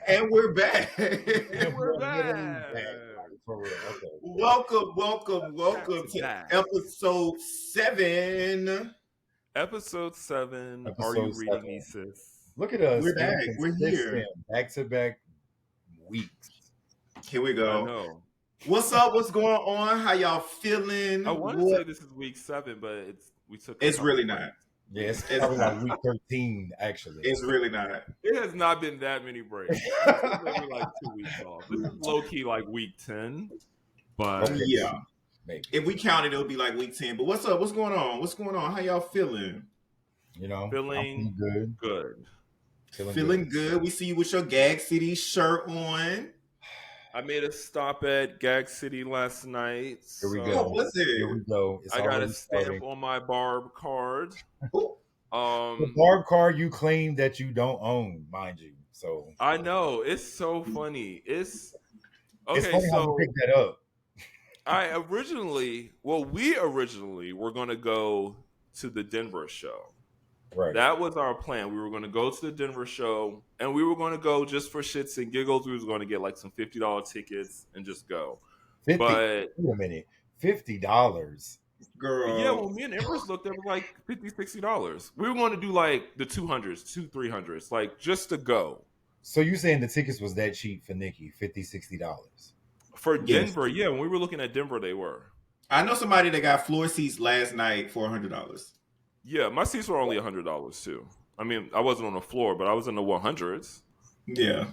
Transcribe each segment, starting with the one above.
And we're back. And we're literally back. back, like, for real. Okay. Back welcome to to back. episode 7. Episode 7. Are you Episode reading 7. me, sis? Look at us We're being back. We're consistent here. back-to-back weeks. Here we I go. know. What's up? What's going on? How y'all feeling? I want to say this is week 7, but we took. It's really not. Yeah, it's It's probably not. like week 13, actually. It's really not. It has not been that many breaks. It's been maybe like 2 weeks off. This is low key like week 10, but Okay. Yeah. Maybe. If we count it, it'll be like week 10. But what's up? What's going on? What's going on? How y'all feeling? You know, I'm feeling good. good. Feeling good. We see you with your Gag City shirt on. I made a stop at Gag City last night. Here we so go. What was Here we it? go. It's I got a already stamp starting. on my Barb card. Ooh. The Barb card you claim that you don't own, mind you. So I know, it's so funny. It's it's okay. funny how So you picked that up. we originally were going to go to the Denver show. Right. That was our plan. We were going to go to the Denver show, and we were going to go just for shits and giggles. We was going to get like some $50 tickets and just go. 50. But Wait a minute. $50. Girl. yeah, when me and Empress looked, it was like $50, $60. We were going to do like the 200s, 300s, like just to go. So you saying the tickets was that cheap for Nikki? $50, $60. For Yes. Denver, yeah, when we were looking at Denver, they were. I know somebody that got floor seats last night for $100. Yeah, my seats were only $100 too. I mean, I wasn't on the floor, but I was in the 100s. Yeah.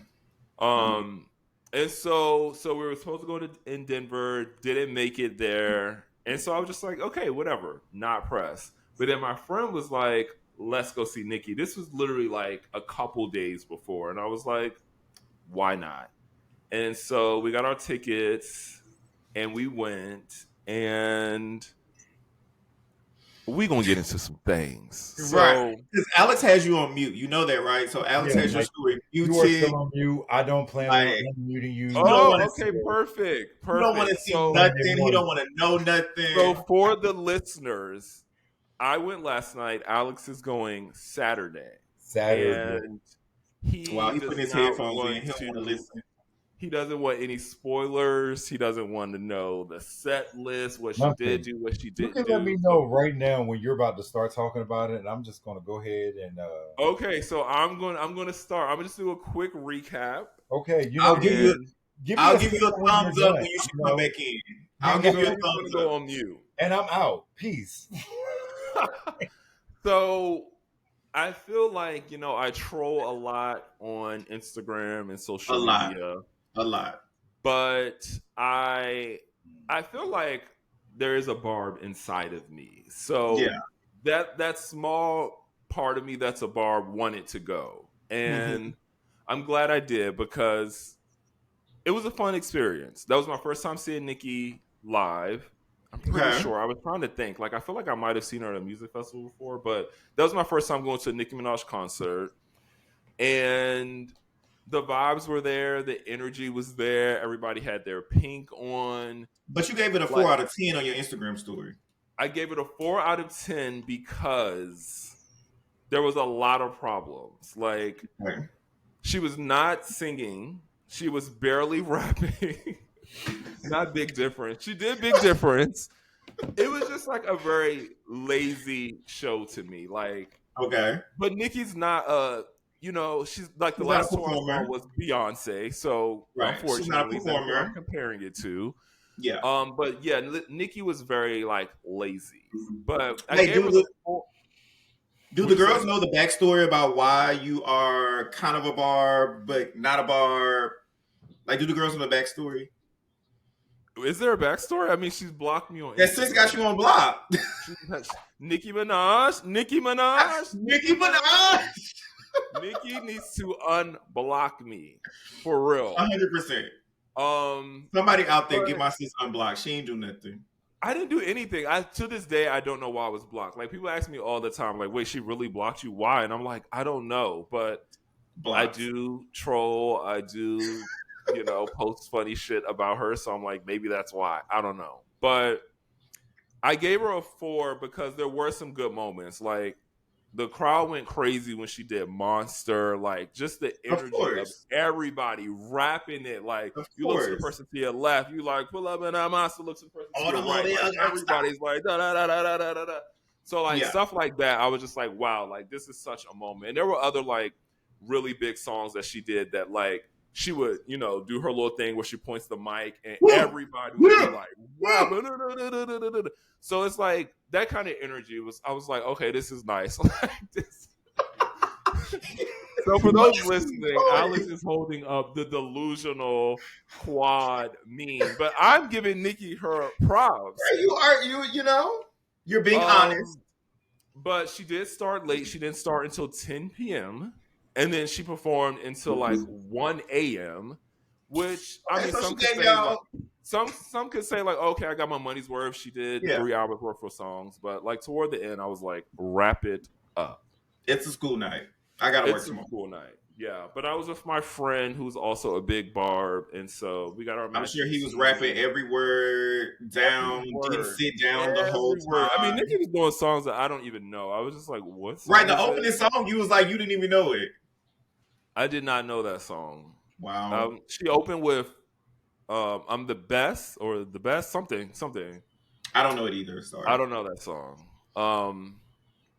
And so we were supposed to go in Denver, didn't make it there, and so I was just like, okay, whatever, not pressed. But then my friend was like, let's go see Nikki. This was literally like a couple days before, and I was like, why not? And so we got our tickets, and we went, and we're going to get into some things. Right. Because Alex has you on mute. You know that, right? So Alex has your story You muted. are still on mute. I don't plan on unmuting you. Oh, okay, perfect. You don't want to see nothing. You don't want to know nothing. So for the listeners, I went last night. Alex is going Saturday. And he put his headphones in. He don't want to listen. He doesn't want any spoilers. He doesn't want to know the set list, what she did do, what she didn't do. You can let me know right now when you're about to start talking about it, and I'm just going to go ahead and. Okay, so I'm going to start. I'm going to just do a quick recap. Okay, I'll give you a thumbs up when you should come back in. I'll give you a thumbs up. Go on mute. And I'm out. Peace. So I feel like, I troll a lot on Instagram and social media. A lot. But I feel like there is a Barb inside of me. So that small part of me that's a Barb wanted to go. And I'm glad I did because it was a fun experience. That was my first time seeing Nikki live. I'm pretty sure. I was trying to think. Like, I feel like I might have seen her at a music festival before, but that was my first time going to a Nicki Minaj concert. And the vibes were there. The energy was there. Everybody had their pink on. But you gave it a 4 out of 10 on your Instagram story. I gave it a 4 out of 10 because there was a lot of problems. Like, she was not singing. She was barely rapping. Not Big Difference. She did Big Difference. It was just like a very lazy show to me. Like, but Nikki's not she's like the last tour I saw was Beyonce. So unfortunately, that's what I'm comparing it to. Yeah. But yeah, Nikki was very like lazy. But do the girls know the backstory about why you are kind of a Barb but not a Barb? Like, do the girls know the backstory? Is there a backstory? I mean, she's blocked me on. That sis got you on block. Nicki Minaj. Nicki needs to unblock me for real. 100%. Somebody out there get my sis unblocked. She ain't do nothing. I didn't do anything. To this day, I don't know why I was blocked. Like, people ask me all the time, like, wait, she really blocked you? Why? And I'm like, I don't know, but I do troll. I do. Post funny shit about her. So I'm like, maybe that's why. I don't know. But I gave her a 4 because there were some good moments. Like, the crowd went crazy when she did Monster. Like, just the energy of everybody rapping it. Like, you look to the person to your left, you like, pull up and I'm Monster. Look to the person to your right. Like, everybody's like, da da da da da da da. So, like, stuff like that, I was just like, wow, like, this is such a moment. And there were other, like, really big songs that she did that, like, she would, you know, do her little thing where she points the mic and everybody would be like, wow. So it's like that kind of energy I was like, okay, this is nice. Like this. So for those listening, Alex is holding up the delusional quad meme, but I'm giving Nikki her props. You know, you're being honest. But she did start late. She didn't start until 10 p.m. And then she performed until like 1 a.m., which I mean, some could say like, okay, I got my money's worth. She did 3 hours worth of songs, but like toward the end, I was like, wrap it up. It's a school night. I gotta work tomorrow. It's a school night, yeah. But I was with my friend who's also a big barb, and so we got our. I'm sure he was rapping every word down. Didn't sit down the whole time. I mean, Nikki was doing songs that I don't even know. I was just like, what? Right, the opening song, you was like, you didn't even know it. I did not know that song. Wow. She opened with I'm the best or the best something. I don't know it either. Sorry. I don't know that song.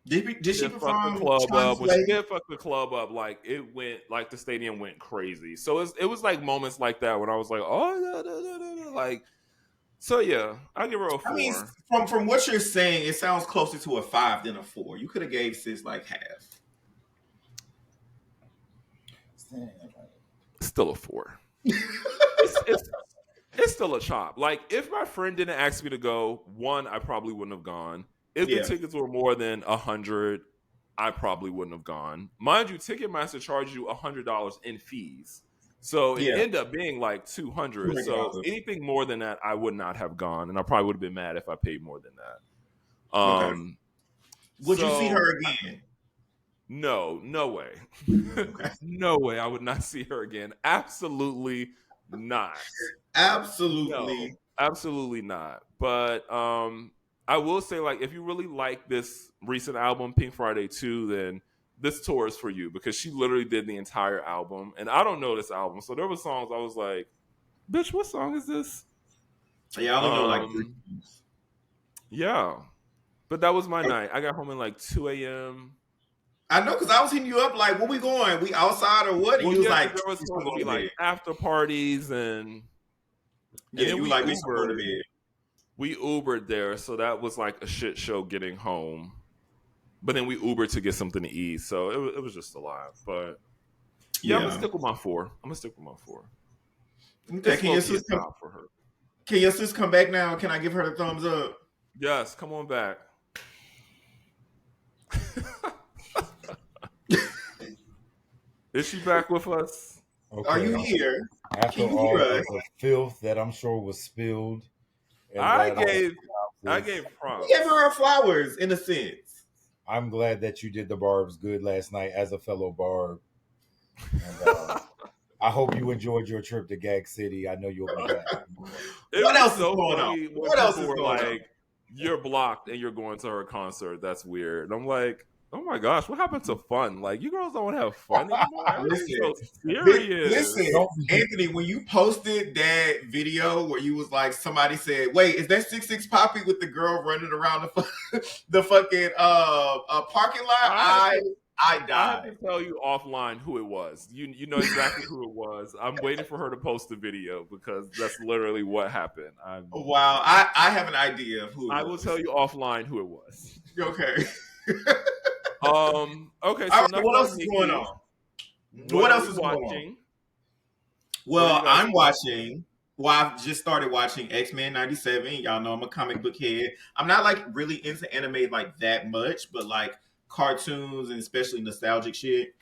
Did she perform the club up? When she did fuck the club up, like it went like the stadium went crazy. So it was like moments like that when I was like, oh like. So yeah, I give her a 4. I mean, from what you're saying, it sounds closer to a 5 than a 4. You could have gave sis like half. Still a 4. it's still a chop. Like if my friend didn't ask me to go, 1, I probably wouldn't have gone. If the tickets were more than $100, I probably wouldn't have gone. Mind you, Ticketmaster charges you $100 in fees, so it ended up being like $200. So anything more than that, I would not have gone, and I probably would have been mad if I paid more than that. Would you see her again? No way. No way. I would not see her again. Absolutely not. Absolutely. No, absolutely not. But I will say, like, if you really like this recent album, Pink Friday 2, then this tour is for you because she literally did the entire album. And I don't know this album. So there were songs I was like, bitch, what song is this? Yeah, I don't know, like 3 songs. Yeah. But that was my night. I got home at like 2 a.m. I know, because I was hitting you up like, where we going? We outside or what? And you was like, there was supposed to be like after parties and then we like Ubered. We Ubered there, so that was like a shit show getting home. But then we Ubered to get something to eat, so it was just a lot. But yeah, I'm gonna stick with my 4. Okay, can your sis come back now? Can I give her the thumbs up? Yes, come on back. Is she back with us? Okay. Are you here? After all the filth that I'm sure was spilled, I gave props. You gave her flowers in a sense. I'm glad that you did the barbs good last night as a fellow barb. And, I hope you enjoyed your trip to Gag City. I know you'll be back. What else is going on? What else is going on? You're blocked and you're going to her concert. That's weird. And I'm like, oh my gosh, what happened to fun? Like, you girls don't have fun anymore. Listen, Anthony, when you posted that video where you was like, somebody said, wait, is that 6'6" Poppy with the girl running around the fucking parking lot? I died. I have to tell you offline who it was. You know exactly who it was. I'm waiting for her to post the video because that's literally what happened. Wow, I have an idea of who it was. I will tell you offline who it was. Okay. Okay, so what else is going on? What else is watching? Well, I'm watching. Well, I've just started watching X-Men 97. Y'all know I'm a comic book head. I'm not like really into anime like that much, but like cartoons and especially nostalgic shit,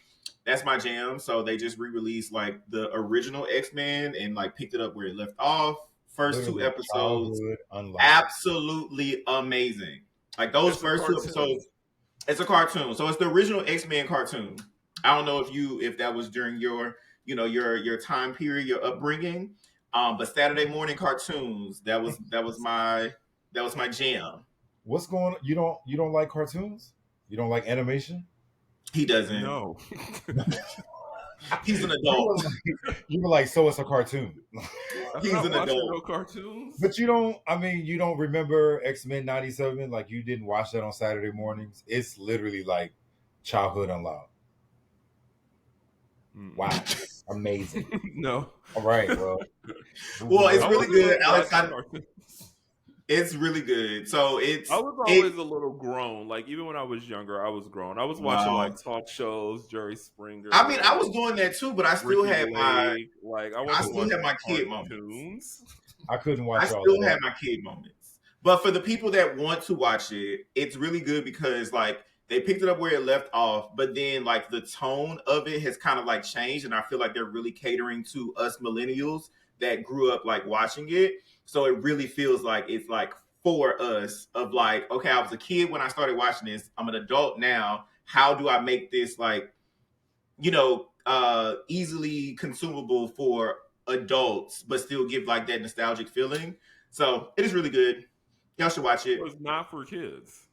that's my jam. So they just re-released like the original X-Men and like picked it up where it left off. First 2 episodes, absolutely amazing. Like those first 2 episodes. It's a cartoon, so it's the original X-Men cartoon. I don't know if that was during your time period, your upbringing, but Saturday morning cartoons that was my jam. What's going on? You don't like cartoons? You don't like animation? He doesn't. No. He's an adult. You were like, so it's a cartoon. He's an adult. No cartoons. But you don't. I mean, you don't remember X-Men '97? Like you didn't watch that on Saturday mornings? It's literally like childhood unlocked. Wow, amazing. No. All right. Well, it's really good, Alex. It's really good. So I was always a little grown. Like even when I was younger, I was grown. I was watching like talk shows, Jerry Springer. I mean, I was doing that too, but I still had my I still had my kid moments. I couldn't watch. I still had my kid moments. But for the people that want to watch it, it's really good because like they picked it up where it left off, but then like the tone of it has kind of like changed, and I feel like they're really catering to us millennials that grew up like watching it. So it really feels like it's like for us of like, okay, I was a kid when I started watching this. I'm an adult now. How do I make this like, easily consumable for adults, but still give like that nostalgic feeling? So it is really good. Y'all should watch it. It's not for kids.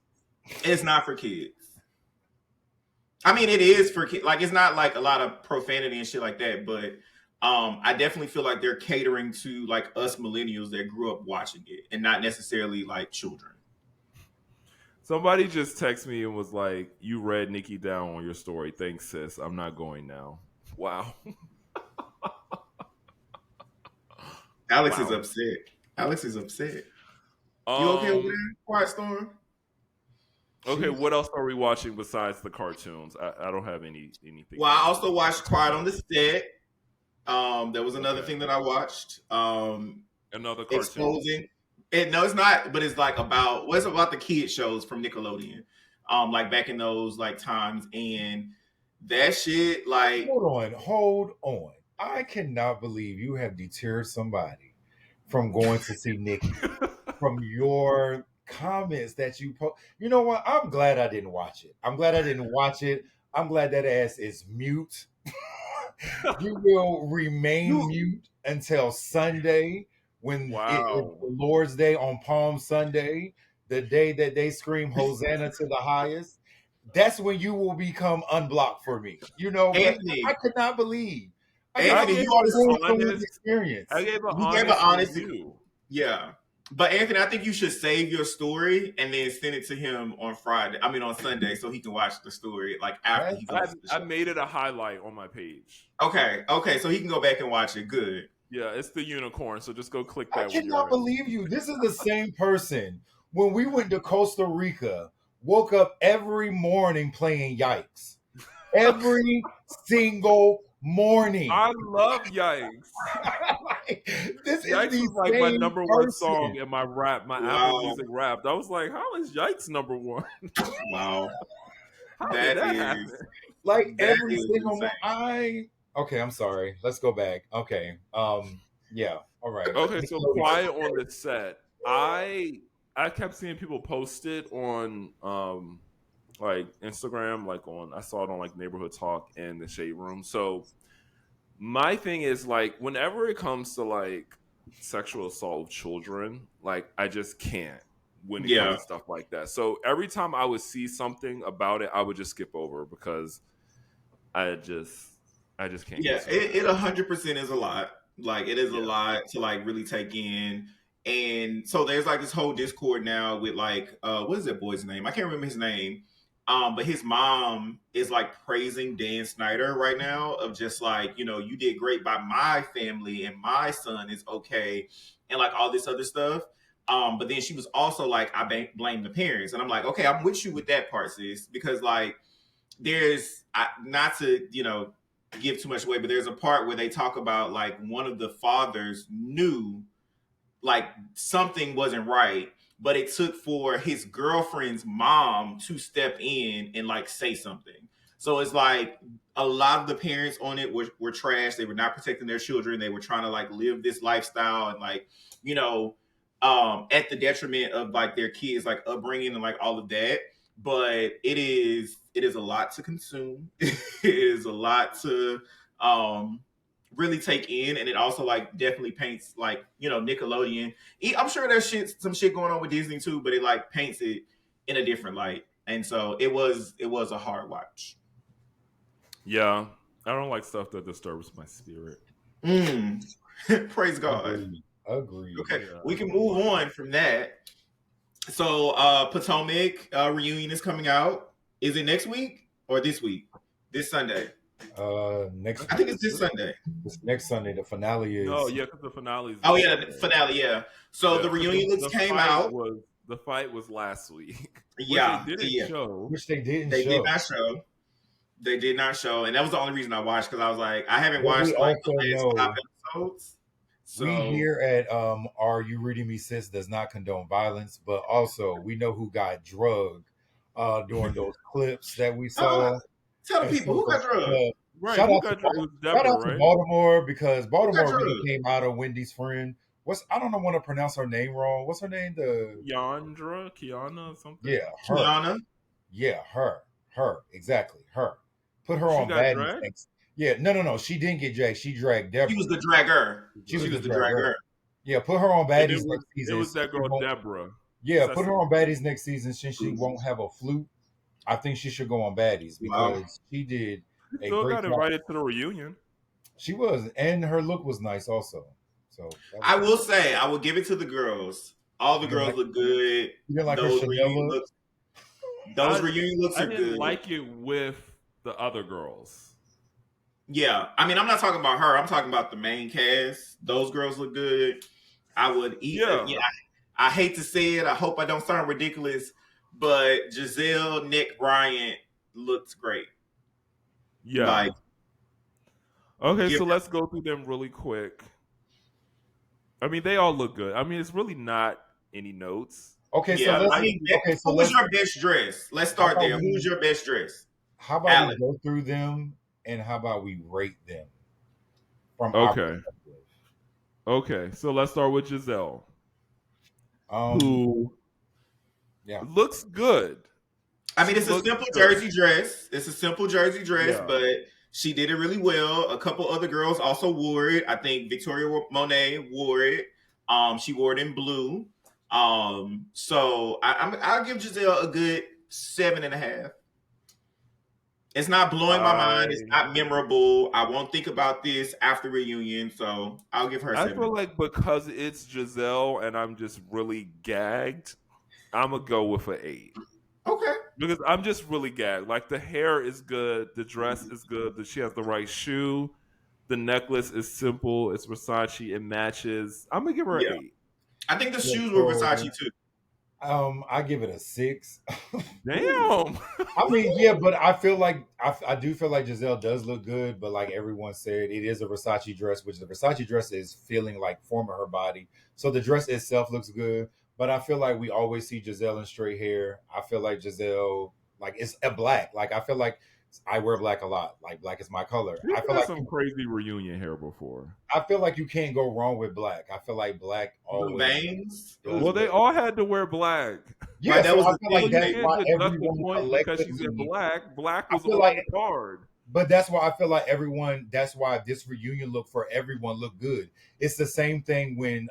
It's not for kids. I mean, it is for kids. Like, it's not like a lot of profanity and shit like that, but I definitely feel like they're catering to like us millennials that grew up watching it and not necessarily like children. Somebody just texted me and was like, "You read Nikki down on your story. Thanks, sis. I'm not going now." Wow. Alex is upset. Alex is upset. You okay over there, Quiet Storm? Okay, what else are we watching besides the cartoons? I don't have anything. Well, I also watched Quiet on the Set. There was another thing that I watched. Another cartoon. Exposing. No, it's not, but it's like about the kid shows from Nickelodeon. Like back in those like times, and that shit like hold on. I cannot believe you have deterred somebody from going to see Nikki from your comments that you post. You know what? I'm glad I didn't watch it. I'm glad that ass is mute. You will remain mute until Sunday when it's the Lord's Day on Palm Sunday, the day that they scream Hosanna to the highest. That's when you will become unblocked for me. You know, Anthony, I could not believe. Anthony, you experience. I gave an honest review. Yeah. But Anthony, I think you should save your story and then send it to him on Sunday, so he can watch the story like after he goes to the show. I made it a highlight on my page. Okay, so he can go back and watch it. Good. Yeah, it's the unicorn, so just go click that. I cannot believe you. This is the same person when we went to Costa Rica, woke up every morning playing Yikes. Every single morning. I love Yikes. This Yikes is like my number one song in my rap, my Apple Music rap. I was like, how is Yikes number one? Wow. That is like every single morning. Okay, I'm sorry. Let's go back. Okay. Yeah. All right. Okay, so Quiet on the Set. I kept seeing people post it on like Instagram, I saw it on like Neighborhood Talk and the Shade Room. So my thing is like whenever it comes to like sexual assault of children, like I just can't when it comes to stuff like that. So every time I would see something about it, I would just skip over because I just can't. Yeah, it 100% is a lot. Like it is a lot to like really take in. And so there's like this whole discord now with like what is that boy's name? I can't remember his name. But his mom is like praising Dan Snyder right now of just like, you did great by my family and my son is okay and like all this other stuff. But then she was also like, I blame the parents. And I'm like, okay, I'm with you with that part, sis, because like there's not to, give too much away, but there's a part where they talk about like one of the fathers knew like something wasn't right, but it took for his girlfriend's mom to step in and like say something. So it's like a lot of the parents on it were trash. They were not protecting their children. They were trying to like live this lifestyle and like, at the detriment of like their kids, like upbringing and like all of that. But it is a lot to consume. It is a lot to really take in, and it also like definitely paints like Nickelodeon. I'm sure there's some shit going on with Disney too, but it like paints it in a different light. and so it was a hard watch. Yeah, I don't like stuff that disturbs my spirit. Praise God. Agreed. Okay, we can move on from that. So Potomac reunion is coming out. Is it next week or this week? This Sunday. Next. I think it's this Sunday. This next Sunday. The finale is. Oh yeah, because the finale is. Oh yeah, the finale. Yeah. So the reunion looks came out. The fight was last week. Yeah, which they didn't show. Which they didn't. They did not show. They did not show, and that was the only reason I watched, because I was like, I haven't watched like the last 5 episodes. So we here at Are You Reading Me, Sis does not condone violence, but also we know who got drugged during those clips that we saw. Tell the people who got drugged. Right, shout out to Baltimore, because Baltimore really came out of Wendy's friend. I don't want to pronounce her name wrong. What's her name? Kiana, something. Yeah, her. Kiana. Yeah, her, exactly, her. Put her on baddies next. Yeah, no. She didn't get dragged. She dragged Deborah. She was the dragger. She was the dragger. Yeah, put her on baddies next season. It was that girl, Deborah. Yeah, put her on baddies next season since she won't have a flute. I think she should go on baddies because she did a still great got invited to the reunion. She was, and her look was nice also. So I will say, I will give it to the girls. All the girls look good. You didn't like those reunion looks? Those reunion looks are good. I didn't like it with the other girls. Yeah, I mean, I'm not talking about her. I'm talking about the main cast. Those girls look good. I would eat. Yeah, I hate to say it. I hope I don't sound ridiculous, but Giselle, Nick, Bryant looks great. Yeah. Okay, so let's go through them really quick. I mean, they all look good. I mean, it's really not any notes. Okay, so who was your best dress? Let's start there. Who's your best dress? How about we go through them, and how about we rate them? From our perspective. Okay, so let's start with Giselle, who looks good. I mean, it's a simple jersey dress. It's a simple jersey dress, but she did it really well. A couple other girls also wore it. I think Victoria Monet wore it. She wore it in blue. So I'll give Giselle a good 7.5. It's not blowing my mind. It's not memorable. I won't think about this after reunion, so I'll give her a 7. I feel like because it's Giselle and I'm just really gagged, I'm going to go with an 8. Okay. Because I'm just really gagged. Like, the hair is good. The dress is good. She has the right shoe. The necklace is simple. It's Versace. It matches. I'm going to give her an 8. I think the shoes were Versace, too. I give it a 6. Damn. I mean, yeah, but I feel like I do feel like Giselle does look good, but like everyone said, it is a Versace dress, which the Versace dress is feeling like forming her body. So the dress itself looks good, but I feel like we always see Giselle in straight hair. I feel like Giselle, like, it's a black. Like, I feel like I wear black a lot. Like, black is my color. You've I feel had like some crazy reunion hair before. I feel like you can't go wrong with black. I feel like black always. Veins. Well, they all had to wear black. Yeah, right, that was I feel like that's why everyone because she's in black. Black was on like, the card. But that's why I feel like everyone. That's why this reunion look for everyone looked good. It's the same thing when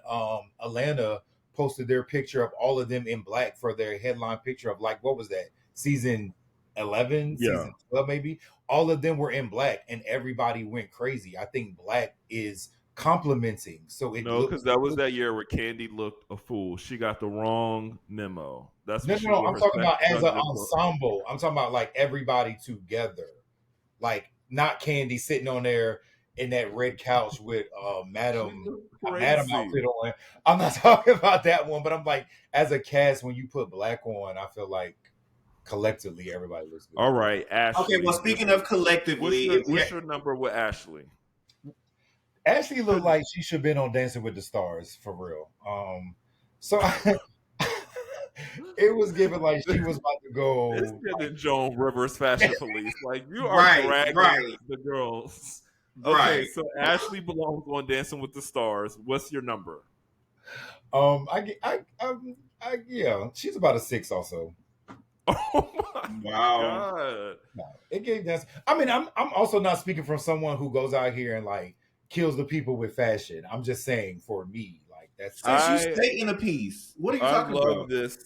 Atlanta posted their picture of all of them in black for their headline picture of, like, what was that, season 11, season 12 maybe. All of them were in black and everybody went crazy. I think black is complimenting. So because that was that year where Candy looked a fool. She got the wrong memo. That's no. I'm talking about as an ensemble. I'm talking about like everybody together, like not Candy sitting on there in that red couch with Madam outfit on. I'm not talking about that one, but I'm like, as a cast, when you put black on, I feel like collectively everybody looks good. All right, Ashley. Okay, well, speaking of collectively, what's your number with Ashley? Ashley looked like she should have been on Dancing with the Stars for real. It was given like she was about to go. It's getting Joan Rivers Fashion Police. Like, you are dragging the girls. Okay, so Ashley belongs on Dancing with the Stars. What's your number? Yeah, she's about a 6 also. Oh my God. No, it gave that. I mean, I'm also not speaking from someone who goes out here and like kills the people with fashion. I'm just saying for me, like, that's you stay in a piece. What are you talking about? I love this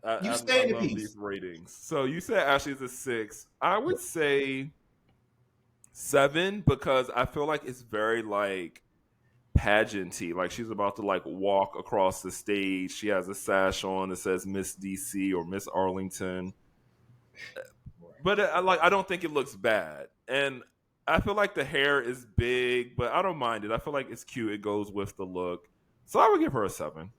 I love these ratings. So you said Ashley's a 6. I would say 7 because I feel like it's very like pageanty. Like she's about to like walk across the stage. She has a sash on that says Miss DC or Miss Arlington. But I don't think it looks bad. And I feel like the hair is big, but I don't mind it. I feel like it's cute. It goes with the look. So I would give her a 7.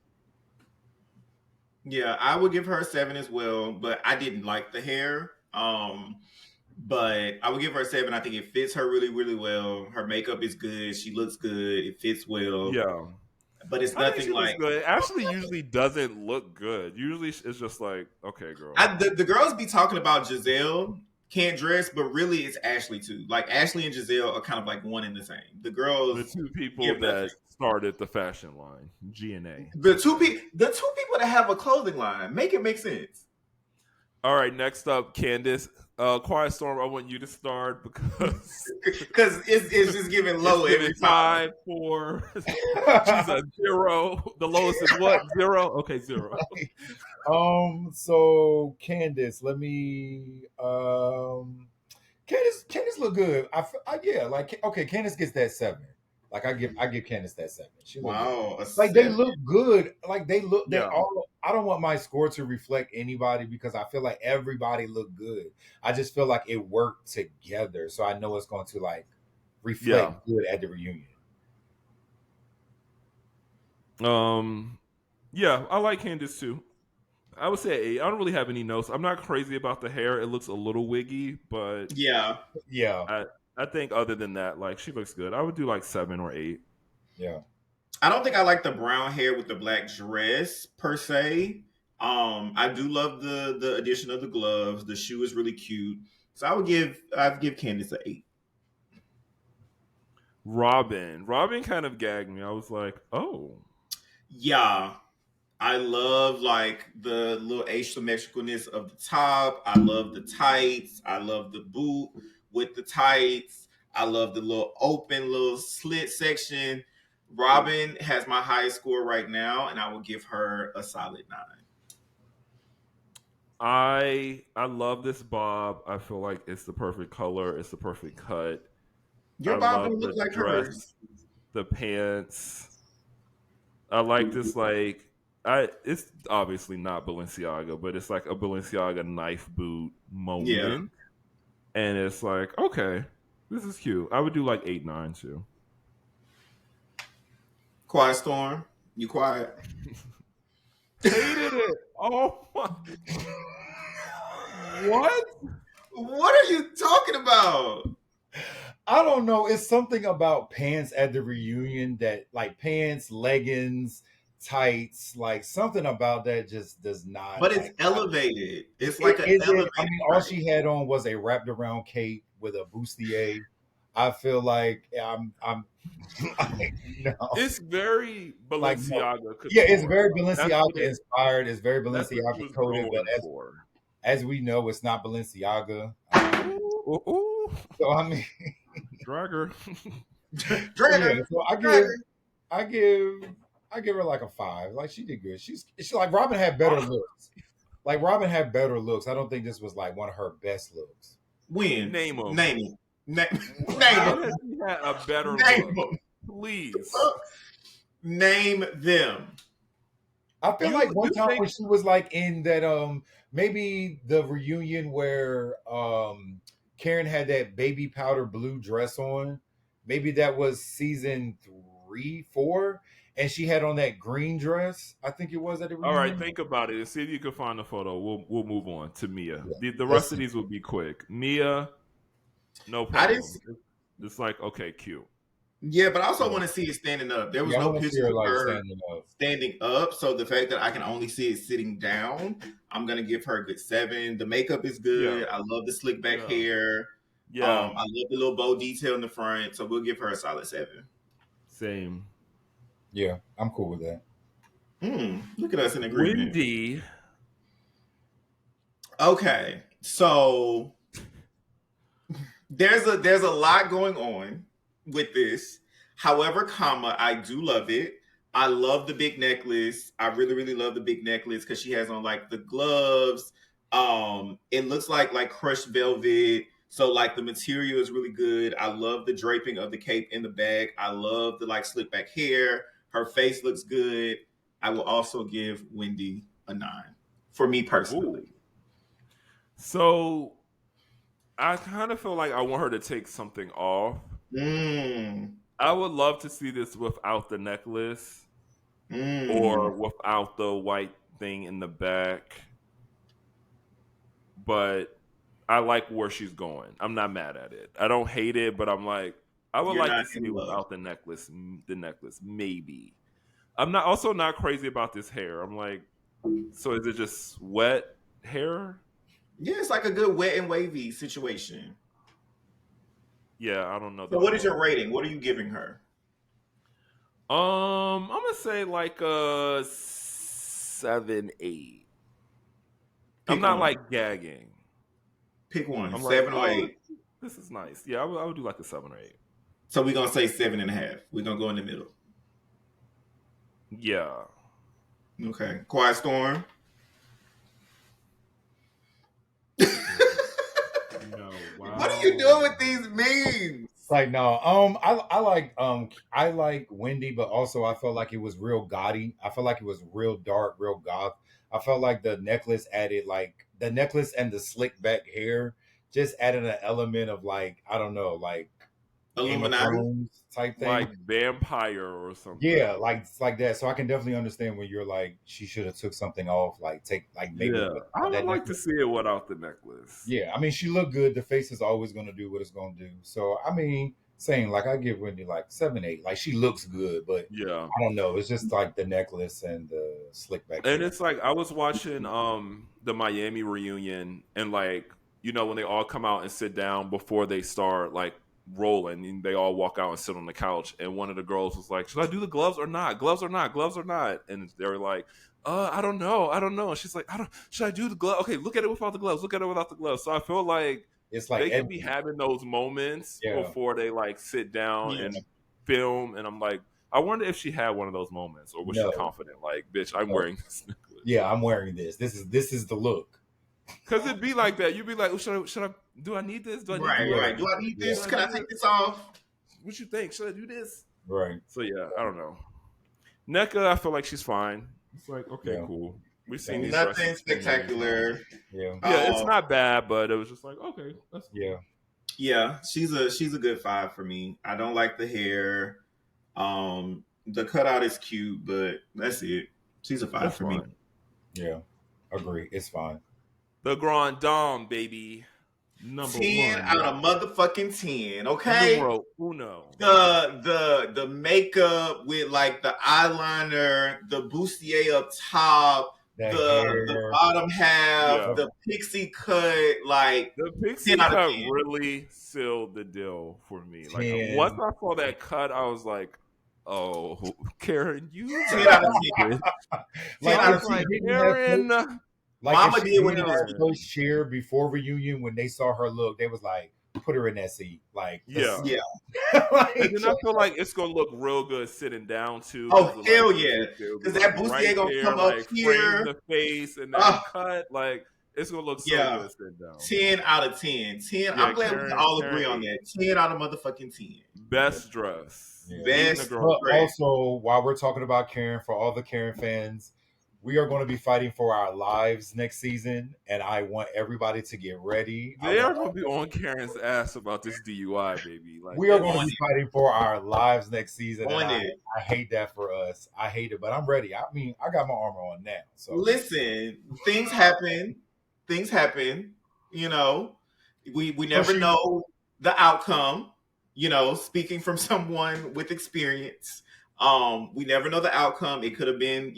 Yeah, I would give her a 7 as well, but I didn't like the hair. But I would give her a 7. I think it fits her really, really well. Her makeup is good. She looks good. It fits well. Yeah. But it's nothing like good. Ashley usually doesn't look good. Usually it's just like, okay, girl. The girls be talking about Giselle can't dress, but really it's Ashley too. Like Ashley and Giselle are kind of like one and the same. The girls, the two people that started the fashion line, GNA. The two people that have a clothing line. Make it make sense. All right, next up, Candace. Quiet Storm, I want you to start because it's just giving low every time. 5, 4. She's a 0. The lowest is what? 0. Okay, 0. So Candace, let me. Candace look good. Candace gets that 7. Like I give Candace that 7. She wow, like 7. They look good. Like they look. They all. I don't want my score to reflect anybody because I feel like everybody looked good. I just feel like it worked together, so I know it's going to like reflect good at the reunion. Yeah, I like Candace too. I would say 8. I don't really have any notes. I'm not crazy about the hair. It looks a little wiggy, but yeah. I think other than that, like she looks good. I would do like 7 or 8. Yeah. I don't think I like the brown hair with the black dress per se. I do love the addition of the gloves. The shoe is really cute. So I'd give Candace an 8. Robin kind of gagged me. I was like, oh. Yeah. I love like the little asymmetricalness of the top. I love the tights. I love the boot with the tights. I love the little slit section. Robin has my highest score right now, and I will give her a solid 9. I love this bob. I feel like it's the perfect color. It's the perfect cut. Your bob will look like hers. The pants. I like this like it's obviously not Balenciaga, but it's like a Balenciaga knife boot moment. Yeah. And it's like, okay, this is cute. I would do like 8, 9 too. Quiet Storm, you quiet? Hated it. Oh my! What? What are you talking about? I don't know. It's something about pants at the reunion that, like, pants, leggings, tights, like something about that just does not. But it's elevated. It's like an elevated. I mean, all she had on was a wrapped around cape with a bustier. I feel like I'm no. It's very Balenciaga. Like, it's very Balenciaga inspired. It's very Balenciaga coded. But as we know, it's not Balenciaga. So I mean, Dragger. Yeah, so I give her like a 5. Like she did good. She's like Robin had better looks. Like Robin had better looks. I don't think this was like one of her best looks. When name them. Name them. She had a better look. Please name them. I feel like one time when she was like in that maybe the reunion where Karen had that baby powder blue dress on. Maybe that was season 3, 4, and she had on that green dress. I think it was at the reunion. All right, think about it and see if you can find the photo. We'll move on to Mia. Yeah. The rest of these will be quick. Mia, no problem. It's like, okay, cute. Yeah, but I also want to see it standing up. There was no picture of her standing up. So the fact that I can only see it sitting down, I'm going to give her a good 7. The makeup is good. Yeah. I love the slick back hair. Yeah. I love the little bow detail in the front. So we'll give her a solid 7. Same. Yeah, I'm cool with that. Look at us in agreement. Wendy. Okay, so there's a lot going on with this. However, I do love it. I love the big necklace. I really, really love the big necklace because she has on like the gloves. It looks like crushed velvet. So like the material is really good. I love the draping of the cape in the back. I love the like slick back hair. Her face looks good. I will also give Wendy a 9 for me personally. Ooh. So I kind of feel like I want her to take something off. I would love to see this without the necklace or without the white thing in the back. But I like where she's going. I'm not mad at it. I don't hate it, but I'm like, I would like to see it without the necklace. The necklace, maybe. I'm also not crazy about this hair. I'm like, so is it just wet hair? Yeah, it's like a good wet and wavy situation. Yeah, I don't know. So what is your rating? What are you giving her? I'm gonna say like a 7, 8. I'm not like gagging. Pick one. I'm 7 or 8. This is nice. Yeah, I would do like a 7 or 8. So we're gonna say 7.5. We're gonna go in the middle. Yeah. Okay. Quiet Storm. No, wow. What are you doing with these memes? Like no, I like Wendy, but also I felt like it was real gaudy. I felt like it was real dark, real goth. I felt like the necklace added like the necklace and the slick back hair just added an element of like I don't know, like Illuminati type thing, like vampire or something. Yeah, like that. So I can definitely understand when you're like, she should have took something off, like maybe. Yeah, I would like to see it without the necklace. Yeah, I mean, she looked good. The face is always going to do what it's going to do. So I mean, saying like I give Wendy like 7, 8. Like she looks good, but yeah, I don't know. It's just like the necklace and the slick back. And it's like I was watching the Miami reunion, and like when they all come out and sit down before they start like rolling, and they all walk out and sit on the couch, and one of the girls was like, should I do the gloves or not, gloves or not, gloves or not? And they're like, I don't know, and she's like, should I do the glove? Okay, look at it without the gloves, look at it without the gloves. So I feel like it's like they could be having those moments before they like sit down and film, and I'm like, I wonder if she had one of those moments, or was she confident like, bitch, I'm wearing this necklace. Yeah, I'm wearing this is the look. Because it'd be like that. You'd be like, should I? Do I need this? Do I need this? Right. Do I need this? Can I take this off? What you think? Should I do this? Right. So yeah, I don't know. NECA, I feel like she's fine. It's like okay, cool. We've seen these nothing spectacular. Yeah. It's not bad, but it was just like okay, that's cool. Yeah. She's a good 5 for me. I don't like the hair. The cutout is cute, but that's it. She's a 5 for me. Yeah, agree. It's fine. The Grand Dame, baby. Number 10 out of motherfucking 10. Okay. Numero uno. The makeup with like the eyeliner, the bustier up top, the bottom half, the pixie cut, like the pixie cut really sealed the deal for me. Like once I saw that cut, I was like, oh, Karen, you 10 out of 10. 10 out of 10. Karen. Like Mama did when it was first cheer before reunion, when they saw her look, they was like, put her in that seat. Like, yeah. Like, and then I feel like it's gonna look real good sitting down too. Oh hell yeah! Because that bustier gonna come up here, the face and that cut, like it's gonna look so good sitting down. 10 out of 10. 10. Yeah, I'm glad we can all agree on that. 10 out of motherfucking 10. Best dress. Yeah. Best dress. Also, while we're talking about Karen, for all the Karen fans, we are going to be fighting for our lives next season, and I want everybody to get ready. They are going to be on Karen's ass about this DUI, baby. Like, we are going to be fighting for our lives next season. And I hate that for us. I hate it, but I'm ready. I mean, I got my armor on now. So listen, things happen. Things happen. You know, we never know the outcome. You know, speaking from someone with experience, we never know the outcome. It could have been,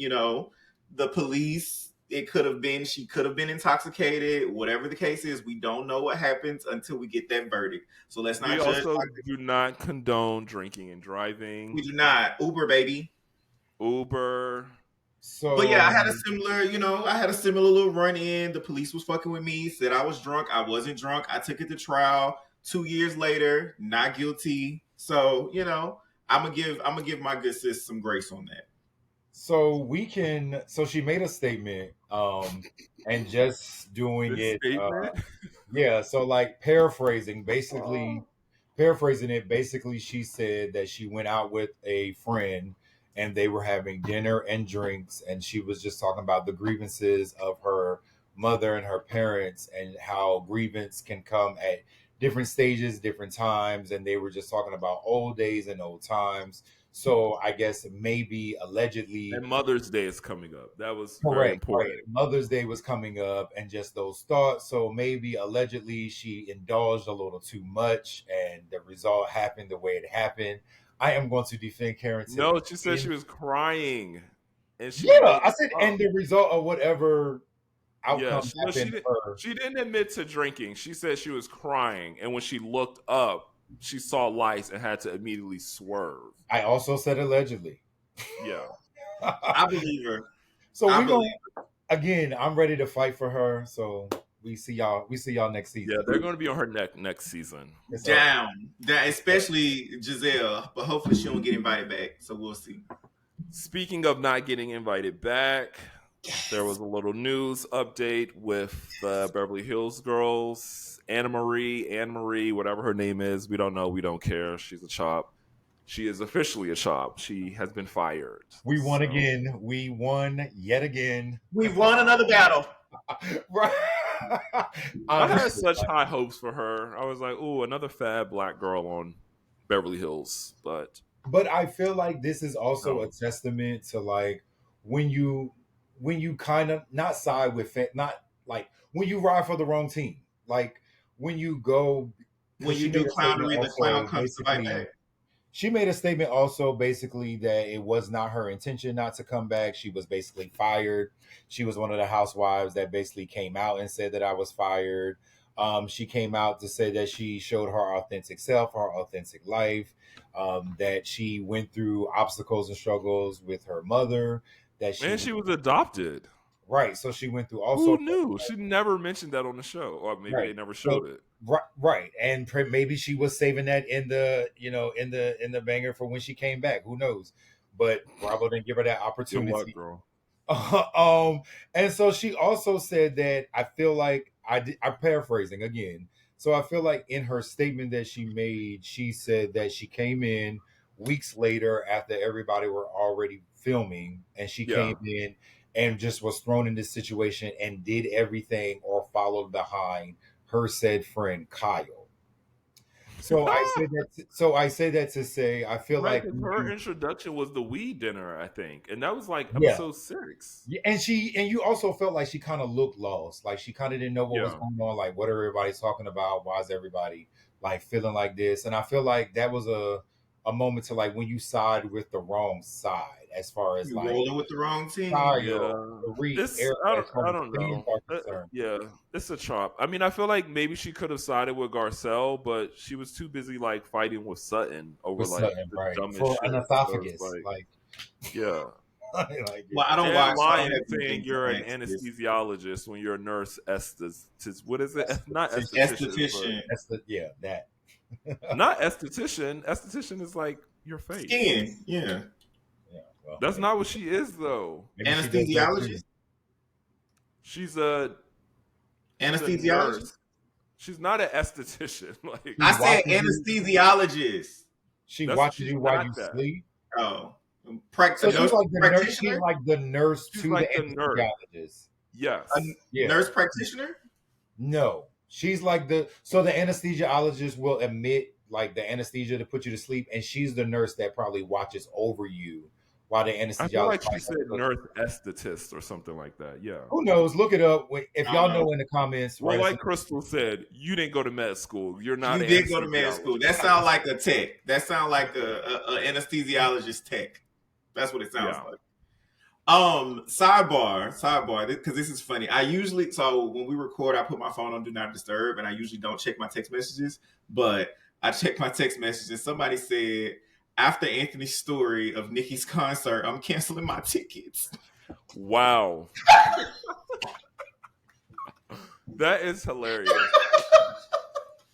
the police, it could have been, she could have been intoxicated, whatever the case is. We don't know what happens until we get that verdict. So let's not judge. We also do not condone drinking and driving. We do not. Uber, baby. Uber. So, but yeah, I had a similar little run in. The police was fucking with me, said I was drunk. I wasn't drunk. I took it to trial. 2 years later, not guilty. So, I'm gonna give my good sis some grace on that. So she made a statement, and just doing This it, statement. yeah. So like Oh. paraphrasing it, basically, she said that she went out with a friend and they were having dinner and drinks, and she was just talking about the grievances of her mother and her parents and how grievance can come at different stages, different times, and they were just talking about old days and old times. So I guess maybe allegedly. And Mother's Day is coming up. That was very Correct, right. important. Mother's Day was coming up and just those thoughts. So maybe allegedly she indulged a little too much and the result happened the way it happened. I am going to defend Karen to No, the she said she end. was crying, and she Yeah, I looked said, and up. the result of whatever Yeah, outcome well, happened for her. she didn't admit to drinking. She said she was crying, and when she looked up, she saw lights and had to immediately swerve. I also said allegedly. Yeah. I believe her. So I we going believe again, I'm ready to fight for her. So we see y'all next Yeah, season. they're going to be on her next season. It's up. down. Especially Giselle, but hopefully she won't get invited back. So we'll see. Speaking of not getting invited back, there was a little news update with the Beverly Hills girls, Anne Marie, whatever her name is. We don't know. We don't care. She's a chop. She is officially a chop. She has been fired. We won So, again. We won yet again. We won another battle. Right. I had Honestly, such high hopes for her. I was like, "Ooh, another fat black girl on Beverly Hills." but I feel like this is also No. a testament to like when you kind of not side with not like when you ride for the wrong team, like when you go, When because you she do made a statement clownery, the clown also comes to fight basically. back. She made a statement also basically that it was not her intention not to come back. She was basically fired. She was one of the housewives that basically came out and said that I was fired. She came out to say that she showed her authentic self, her authentic life, that she went through obstacles and struggles with her mother, that she And she was adopted. right. So she went through Who also knew? She never mentioned that on the show, or maybe right. they never So showed it. right, and maybe she was saving that in the in the banger for when she came back. Who knows? But Bravo didn't give her that Good luck, opportunity. girl. And so she also said that I feel like I'm paraphrasing again. So I feel like in her statement that she made, she said that she came in weeks later after everybody were already filming, and she Yeah. came in and just was thrown in this situation and did everything or followed behind her said friend Kyle. So I say that to say I feel Right, like because when her you introduction was the weed dinner, I think, and that was like yeah. episode 6. Yeah, and you also felt like she kind of looked lost, like she kind of didn't know what was Yeah, going on, like what everybody's talking about, why is everybody like feeling like this? And I feel like that was a moment to like when you side with the wrong side, as far as You like rolling with the wrong team. Kyle, yeah. Tariq, It's Erica, as far I as don't fans know. are concerned. Yeah, it's a chop. I mean, I feel like maybe she could have sided with Garcelle, but she was too busy like fighting with Sutton over With like Sutton, the right? dumbest For an shit. So it's esophagus, like, like, yeah. like Well, I don't And watch, so I don't lying have saying anything to you're an add to this. anesthesiologist when you're a nurse what is it? Not esthetician, but Esthetician. that's the yeah that not esthetician. Esthetician is like your face. Skin. Yeah. yeah. Well, That's not what she is though. maybe she does that too. Anesthesiologist. She's a Anesthesiologist. nurse. She's not an esthetician. Like She I said watches you. anesthesiologist. She watches she's you while you not that. sleep. Oh, So she's nurse like the nurse. She's practitioner. like the nurse She's to the like the nurse. anesthesiologist. A Yes. Yeah. nurse practitioner. No, she's like the so the anesthesiologist will admit like the anesthesia to put you to sleep, and she's the nurse that probably watches over you while the I feel like anesthesiologist. she said nurse esthetist or something like that. Yeah. Who knows? Look it up. If I y'all don't know. know in the comments, Well, write us. like Crystal said, you didn't go to med school. You're not You an did go to med school. anesthesiologist. That sounds like a tech. That sounds like a anesthesiologist tech. That's what it sounds Yeah. like. Sidebar, because this is funny. I usually when we record, I put my phone on do not disturb, and I usually don't check my text messages. But I checked my text messages. Somebody said after Anthony's story of Nicki's concert, I'm canceling my tickets. Wow. That is hilarious.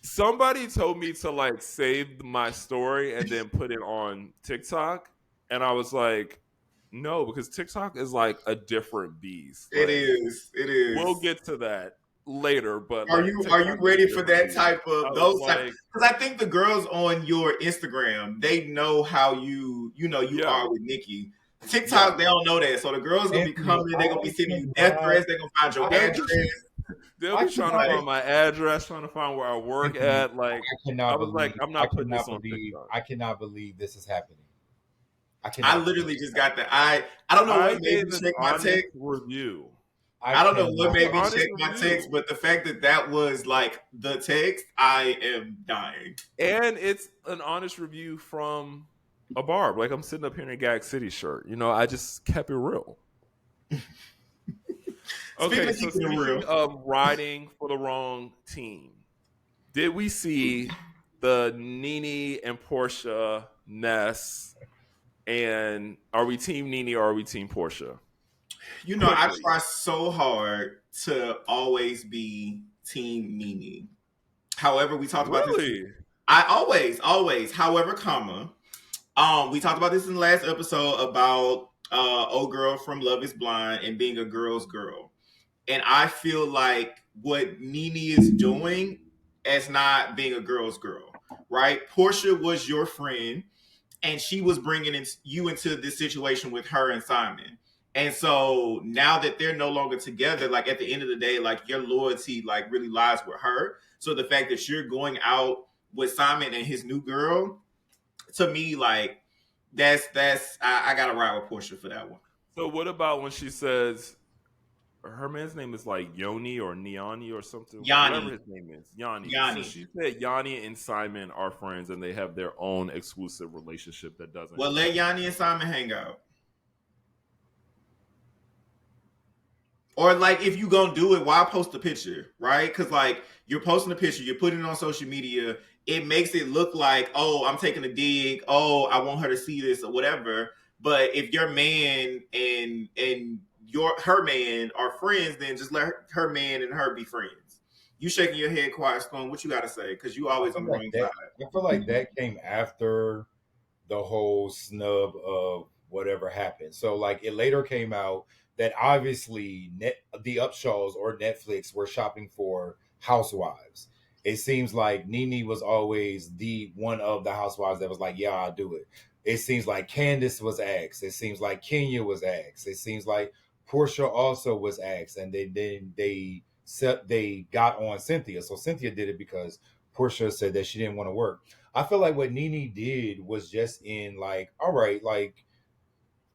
Somebody told me to like save my story and then put it on TikTok, and I was like, No, because TikTok is like a different beast. It Like, is. It is. We'll get to that later, but are like, you ready for that type of those like, because I think the girls on your Instagram, they know how you are with Nikki. TikTok, they don't know that. So the girls gonna be coming, they're gonna be sending you death threats, they're gonna find your address. They'll be trying to find my address, trying to find where I work at. Like, I'm not putting this on TikTok. I cannot believe this is happening. I literally just got that. I don't know what made me check my text review. I don't know what made me check my text, but the fact that was like the text, I am dying. And it's an honest review from a barb. Like, I'm sitting up here in a Gag City shirt. I just kept it real. Okay, so speaking of riding for the wrong team, did we see the Nene and Portia Ness? And are we team Nene or are we team Portia? I try so hard to always be team Nene. However, we talked about this. I always. However, we talked about this in the last episode about old girl from Love Is Blind and being a girl's girl. And I feel like what Nene is doing is not being a girl's girl, right? Portia was your friend, and she was bringing you into this situation with her and Simon. And so now that they're no longer together, like at the end of the day, like your loyalty like really lies with her. So the fact that you're going out with Simon and his new girl, to me, like that's I gotta ride with Portia for that one. So what about when she says her man's name is like Yoni or Niani or something? Yanni. Whatever his name is. Yanni. So she said Yanni and Simon are friends and they have their own exclusive relationship that doesn't. Well, let Yanni and Simon hang out. Or like if you gonna do it, why post a picture, right? Because like you're posting a picture, you're putting it on social media, it makes it look like, oh, I'm taking a dig, oh, I want her to see this or whatever. But if your man and her man are friends, then just let her man and her be friends. You shaking your head, Quiet Storm. What you got to say? Because you always on the wrong side. I feel like that came after the whole snub of whatever happened. So like it later came out that obviously the Upshaws or Netflix were shopping for housewives. It seems like Nene was always the one of the housewives that was like, yeah, I'll do it. It seems like Candace was asked. It seems like Kenya was asked. It seems like Portia also was asked, and they got on Cynthia. So Cynthia did it because Portia said that she didn't want to work. I feel like what Nene did was just in like, all right, like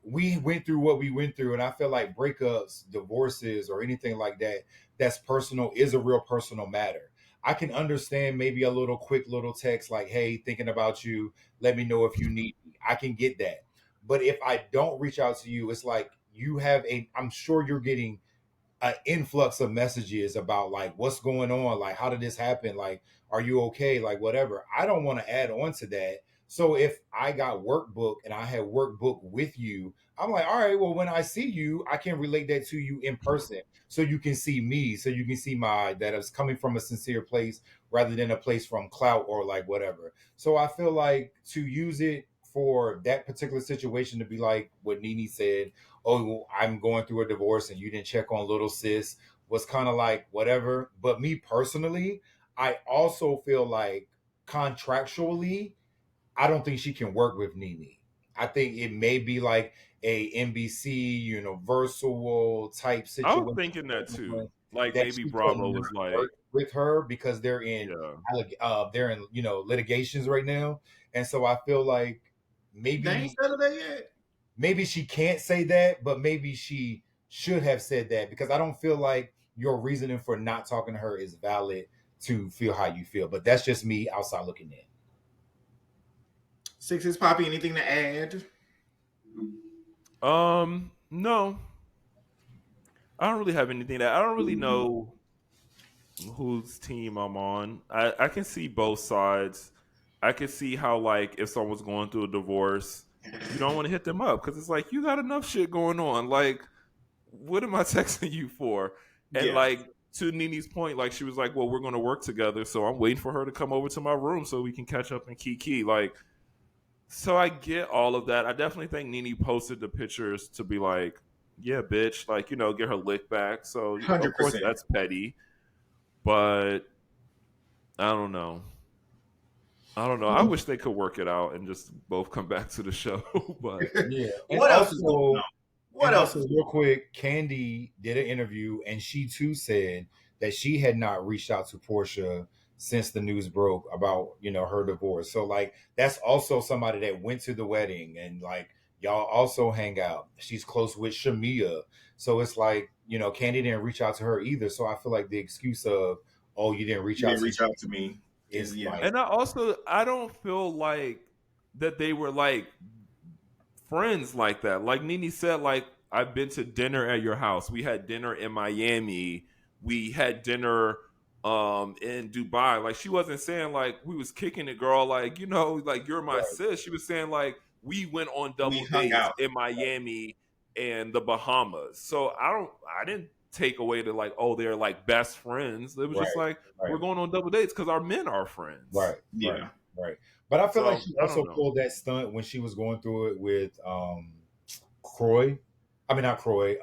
we went through what we went through, and I feel like breakups, divorces, or anything like that that's personal is a real personal matter. I can understand maybe a quick little text like, hey, thinking about you, let me know if you need me. I can get that. But if I don't reach out to you, it's like I'm sure you're getting an influx of messages about like what's going on, like how did this happen, like are you okay, like whatever. I don't want to add on to that. So if I got workbook and I had workbook with you, I'm like, all right, well, when I see you, I can relate that to you in person. So you can see me, so you can see that is coming from a sincere place rather than a place from clout or like whatever. So I feel like to use it for that particular situation to be like what Nene said, oh, I'm going through a divorce and you didn't check on little sis, was kind of like whatever. But me personally, I also feel like contractually, I don't think she can work with Nene. I think it may be like a NBC Universal type situation. I'm thinking that too. Like that maybe Bravo was like with her because they're in litigations right now, and so I feel like maybe they ain't settled that yet. Maybe she can't say that, but maybe she should have said that because I don't feel like your reasoning for not talking to her is valid to feel how you feel. But that's just me outside looking in. Sixes, Poppy, anything to add? No. I don't really have anything I don't really know whose team I'm on. I can see both sides. I can see how like if someone's going through a divorce, you don't want to hit them up because it's like you got enough shit going on. Like, what am I texting you for? And like to Nene's point, like she was like, well, we're going to work together, so I'm waiting for her to come over to my room so we can catch up and kiki. Like, So I get all of that. I definitely think Nene posted the pictures to be like, yeah, bitch, like, get her lick back. So, of course 100%. that's petty. But I don't know. I wish they could work it out and just both come back to the show. But yeah. What else is going on? What else? Real quick, Candy did an interview, and she too said that she had not reached out to Portia since the news broke about her divorce. So like that's also somebody that went to the wedding, and like y'all also hang out. She's close with Shamia, so it's like Candy didn't reach out to her either. So I feel like the excuse of you didn't reach out to me is like, and I don't feel like that they were like friends like that. Like Nene said, like, I've been to dinner at your house. We had dinner in Miami. We had dinner in Dubai. Like, she wasn't saying like we was kicking it, girl. Like, like you're my sis. She was saying like we went on double dates in Miami and the Bahamas. So I didn't take away to like, oh, they're like best friends. It was just like we're going on double dates because our men are friends. Right. Yeah. Right. But I feel like she also pulled that stunt when she was going through it with Croy. I mean, not Croy.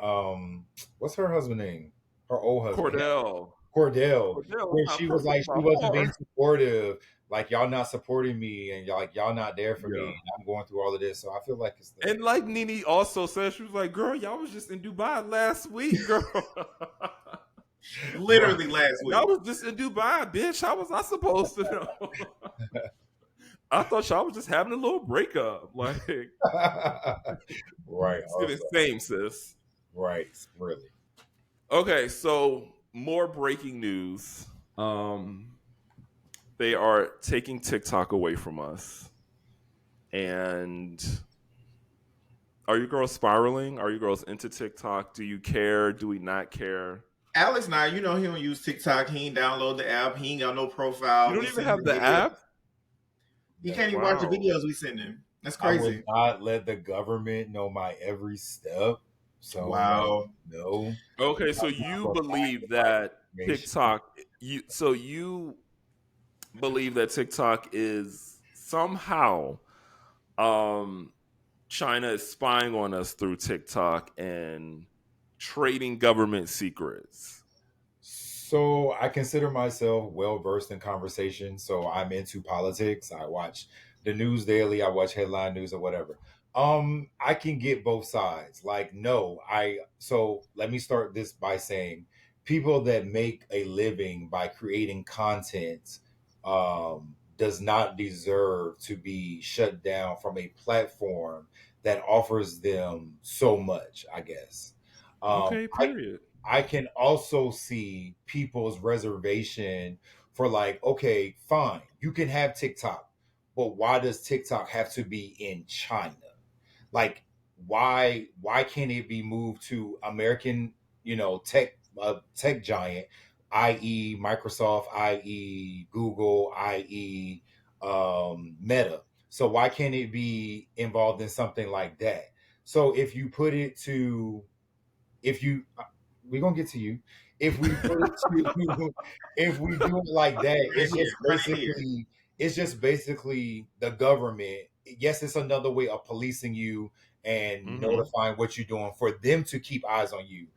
What's her husband name? Her old husband. Cordell. Where she was like, she wasn't being supportive. Like, y'all not supporting me, and y'all not there for me. And I'm going through all of this, so I feel like it's. And like Nene also said, she was like, "Girl, y'all was just in Dubai last week, girl." Literally last week. I was just in Dubai, bitch. How was I supposed to know? I thought y'all was just having a little breakup, like. Right. Same, sis. Right. Really. Okay, so more breaking news. They are taking TikTok away from us. And are you girls spiraling? Are you girls into TikTok? Do you care? Do we not care? Alex now, he don't use TikTok. He ain't download the app. He ain't got no profile. You don't even have the app? He can't even watch the videos we send him. That's crazy. I would not let the government know my every step. So wow. No. Okay, so you believe that TikTok you believe that TikTok is somehow China is spying on us through TikTok and trading government secrets. So I consider myself well versed in conversation. So I'm into politics. I watch the news daily. I watch headline news or whatever. I can get both sides. Like, so let me start this by saying people that make a living by creating content does not deserve to be shut down from a platform that offers them so much, I guess. Okay, period. I can also see people's reservation for like, okay, fine, you can have TikTok, but why does TikTok have to be in China? Like, why can't it be moved to American, tech giant, i.e. Microsoft, i.e. Google, i.e. Meta? So why can't it be involved in something like that? So if you put it to, we're gonna get to you. If we put it to, if we do it like that, it's just basically the government. Yes, it's another way of policing you and notifying what you're doing for them to keep eyes on you.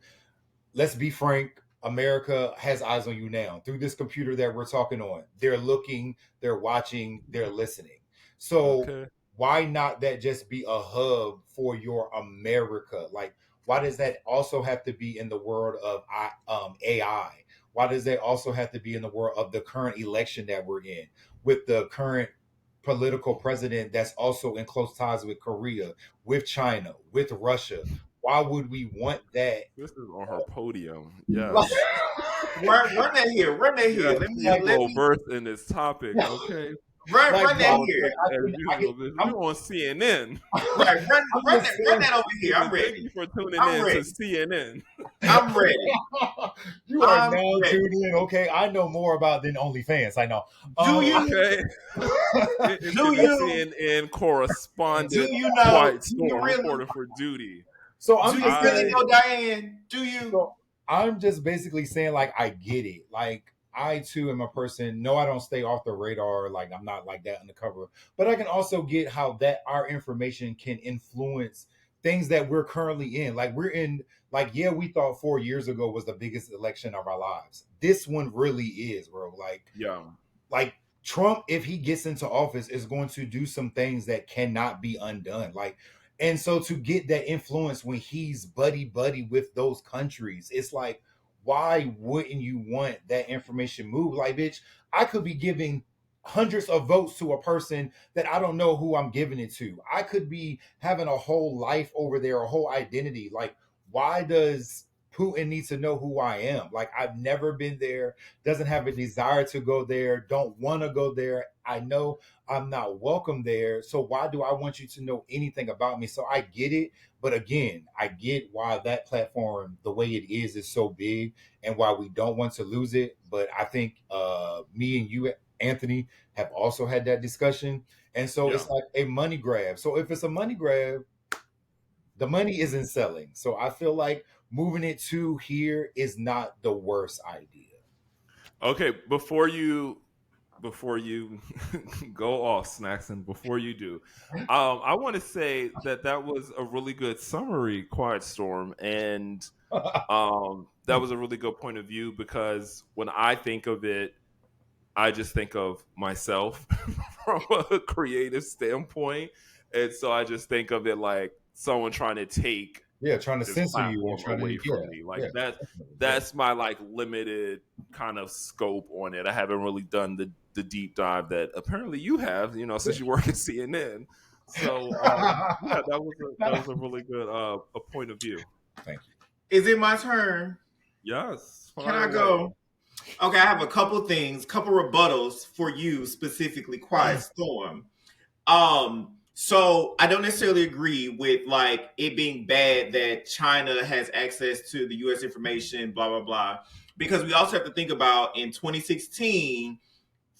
Let's be frank. America has eyes on you now through this computer that we're talking on. They're looking, they're watching, they're listening. So why not that just be a hub for your America? Like, why does that also have to be in the world of AI? Why does that also have to be in the world of the current election that we're in with the current political president that's also in close ties with Korea, with China, with Russia? Why would we want that? This is on her podium. Yes. Run that here. Run that here. Let me verse in this topic, okay? Run that here. I'm on CNN. Right, run that over here. I'm ready. Thank you for tuning in to CNN. I'm ready. You are now tuned in. Okay, I know more about than OnlyFans. I know. Do you? Okay. Do you? CNN correspondent. Do you know? White Storm reporter for duty. So I'm do you really know, Diane? Do you? So I'm just basically saying, like, I get it. Like, I too am a person. No, I don't stay off the radar. Like I'm not like that undercover, but I can also get how that our information can influence things that we're currently in. Like we're in. Like yeah, we thought 4 years ago was the biggest election of our lives. This one really is, bro. Yeah. Like Trump, if he gets into office, is going to do some things that cannot be undone. Like, and so to get that influence when he's buddy buddy with those countries, it's like, why wouldn't you want that information move? Like, bitch, I could be giving hundreds of votes to a person that I don't know who I'm giving it to. I could be having a whole life over there, a whole identity. Like, why does Putin need to know who I am? Like, I've never been there, doesn't have a desire to go there, don't want to go there. I know I'm not welcome there. So why do I want you to know anything about me? So I get it. But again, I get why that platform, the way it is so big and why we don't want to lose it. But I think me and you, Anthony, have also had that discussion. And so it's like a money grab. So if it's a money grab, the money isn't selling. So I feel like moving it to here is not the worst idea. Okay, before you go off, Snacks, and before you do, I want to say that was a really good summary, Quiet Storm, and that was a really good point of view, because when I think of it, I just think of myself from a creative standpoint, and so I just think of it like someone trying to take trying to censor you or trying away to from me. Like that's my like limited kind of scope on it. I haven't really done the deep dive that apparently you have, since you work at CNN. So that was a really good a point of view. Thank you. Is it my turn? Yes. Can I go? Okay, I have a couple things, couple rebuttals for you specifically, Quiet Storm. So I don't necessarily agree with like it being bad that China has access to the U.S. information, blah, blah, blah. Because we also have to think about in 2016,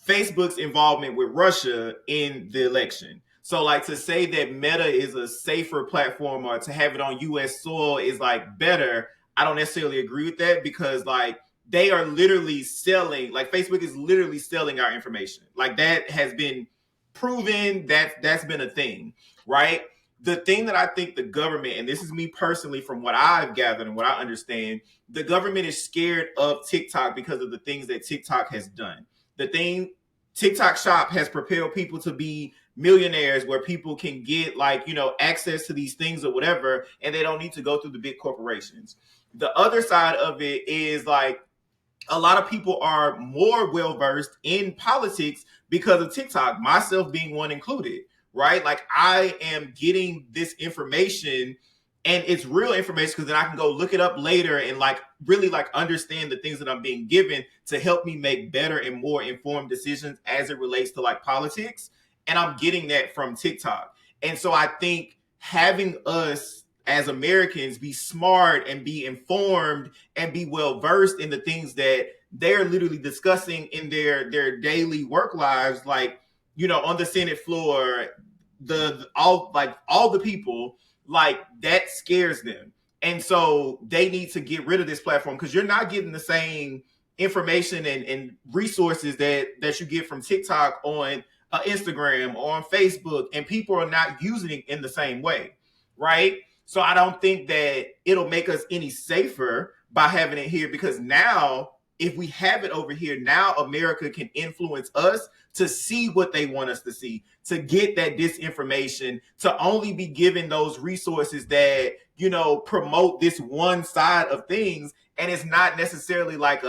Facebook's involvement with Russia in the election. So like to say that Meta is a safer platform or to have it on U.S. soil is like better, I don't necessarily agree with that, because like they are literally selling, like Facebook is literally selling our information. Like that has been proven, that's been a thing, right? The thing that I think the government, and this is me personally from what I've gathered and what I understand, the government is scared of TikTok because of the things that TikTok has done. The thing, TikTok Shop has propelled people to be millionaires where people can get like, access to these things or whatever, and they don't need to go through the big corporations. The other side of it is like, a lot of people are more well-versed in politics because of TikTok, myself being one included, right? Like I am getting this information and it's real information because then I can go look it up later and like really like understand the things that I'm being given to help me make better and more informed decisions as it relates to like politics. And I'm getting that from TikTok. And so I think having us as Americans be smart and be informed and be well versed in the things that they're literally discussing in their daily work lives, like on the Senate floor, all the people, like that scares them, and so they need to get rid of this platform because you're not getting the same information and resources that you get from TikTok on Instagram or on Facebook, and people are not using it in the same way, right? So I don't think that it'll make us any safer by having it here, because now if we have it over here, now America can influence us to see what they want us to see, to get that disinformation, to only be given those resources that, promote this one side of things. And it's not necessarily like,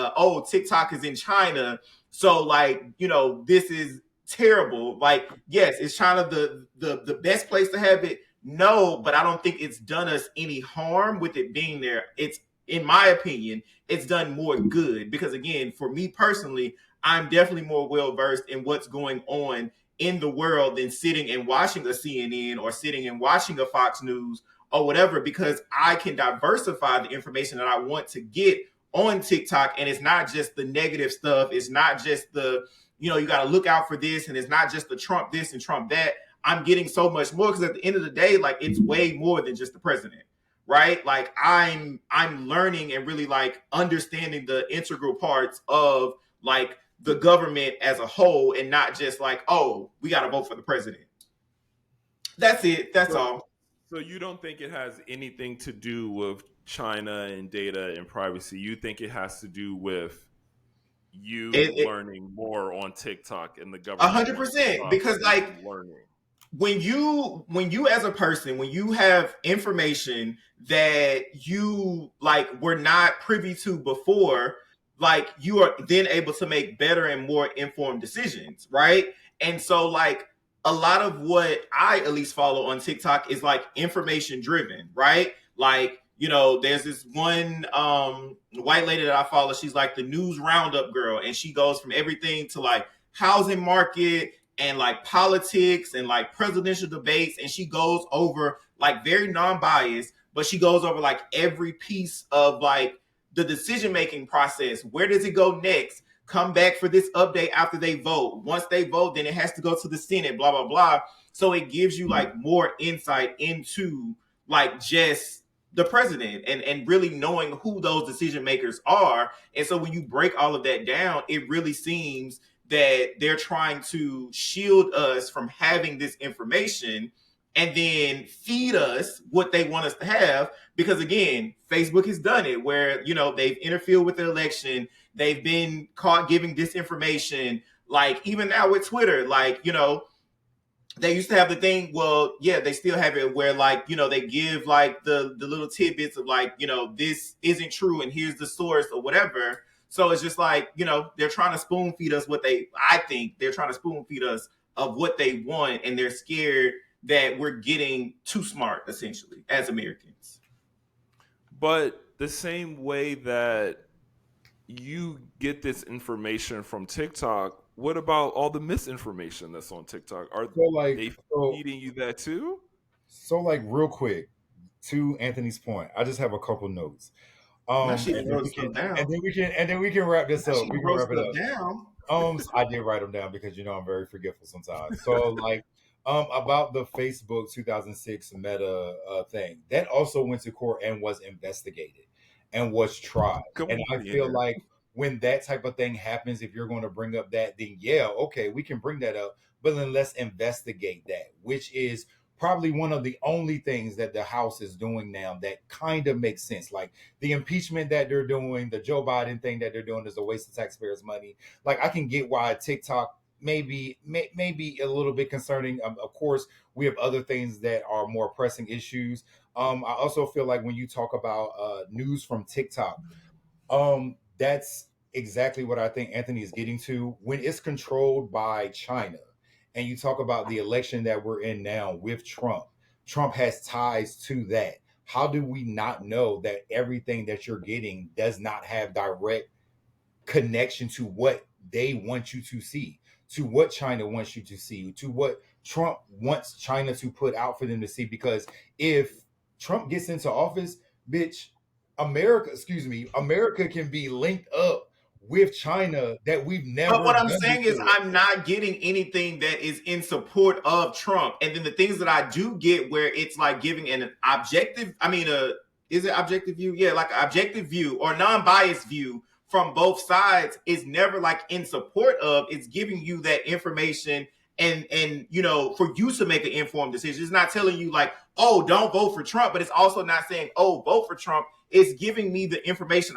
TikTok is in China, so like, this is terrible. Like, yes, is China the best place to have it? No, but I don't think it's done us any harm with it being there. It's, in my opinion, it's done more good because, again, for me personally, I'm definitely more well-versed in what's going on in the world than sitting and watching a CNN or sitting and watching a Fox News or whatever, because I can diversify the information that I want to get on TikTok. And it's not just the negative stuff. It's not just the, you got to look out for this. And it's not just the Trump this and Trump that. I'm getting so much more because at the end of the day, like it's way more than just the president, right? Like I'm learning and really like understanding the integral parts of like the government as a whole, and not just like, oh, we got to vote for the president. That's it. That's all. So you don't think it has anything to do with China and data and privacy? You think it has to do with you learning more on TikTok and the government? 100%, because like learning. When you as a person, when you have information that you like were not privy to before, like you are then able to make better and more informed decisions, right? And so like a lot of what I at least follow on TikTok is like information driven, right? Like, you know, there's this one white lady that I follow. She's like the news roundup girl, and she goes from everything to like housing market and like politics and like presidential debates, and she goes over like very non-biased, but she goes over like every piece of like the decision-making process. Where does it go next? Come back for this update after they vote. Once they vote, then it has to go to the Senate, blah, blah, blah. So it gives you like more insight into like just the president and really knowing who those decision makers are. And so when you break all of that down, it really seems that they're trying to shield us from having this information and then feed us what they want us to have. Because again, Facebook has done it where, you know, they've interfered with the election. They've been caught giving disinformation. Like even now with Twitter, like, you know, they used to have the thing, well, yeah, they still have it where like, you know, they give like the little tidbits of like, you know, this isn't true and here's the source or whatever. So it's just like, you know, they're trying to spoon feed us I think they're trying to spoon feed us of what they want, and they're scared that we're getting too smart, essentially, as Americans. But the same way that you get this information from TikTok, what about all the misinformation that's on TikTok? Are they feeding you that too? So, like, real quick, to Anthony's point, I just have a couple notes. And then we can wrap this up. We can wrap it up. Down. I did write them down because, you know, I'm very forgetful sometimes. So like about the Facebook 2006 Meta thing, that also went to court and was investigated and was tried. I feel like when that type of thing happens, if you're going to bring up that, then yeah, okay, we can bring that up, but then let's investigate that, which is probably one of the only things that the House is doing now that kind of makes sense. Like the impeachment that they're doing, the Joe Biden thing that they're doing is a waste of taxpayers' money. Like I can get why TikTok maybe a little bit concerning. Of course, we have other things that are more pressing issues. I also feel like when you talk about news from TikTok, that's exactly what I think Anthony is getting to. When it's controlled by China, and you talk about the election that we're in now with Trump has ties to that. How do we not know that everything that you're getting does not have direct connection to what they want you to see, to what China wants you to see, to what Trump wants China to put out for them to see? Because if Trump gets into office, bitch, America can be linked up with China that we've never. But what I'm saying is I'm not getting anything that is in support of Trump. And then the things that I do get where it's like giving an objective, is it objective view? Yeah, like an objective view or non-biased view from both sides is never like in support of. It's giving you that information and you know, for you to make an informed decision. It's not telling you like, oh, don't vote for Trump, but it's also not saying, oh, vote for Trump. It's giving me the information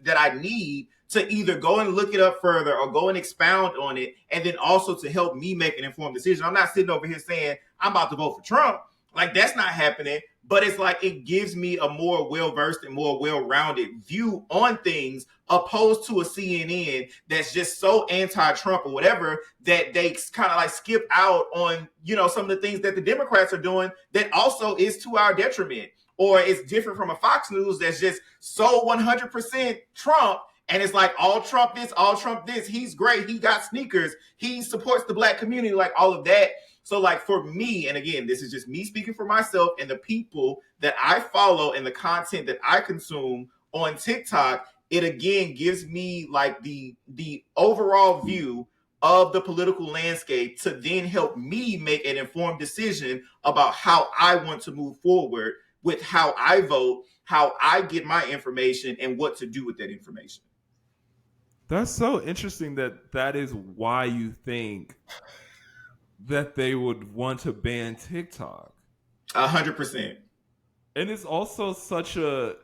that I need to either go and look it up further or go and expound on it, and then also to help me make an informed decision. I'm not sitting over here saying I'm about to vote for Trump. Like that's not happening, but it's like it gives me a more well-versed and more well-rounded view on things opposed to a CNN that's just so anti-Trump or whatever that they kind of like skip out on, you know, some of the things that the Democrats are doing that also is to our detriment. Or it's different from a Fox News that's just so 100% Trump. And it's like all Trump this, he's great, he got sneakers, he supports the black community, like all of that. So like for me, and again, this is just me speaking for myself and the people that I follow and the content that I consume on TikTok, it again gives me like the overall view of the political landscape to then help me make an informed decision about how I want to move forward with how I vote, how I get my information, and what to do with that information. That's so interesting that is why you think that they would want to ban TikTok. 100%. And it's also such a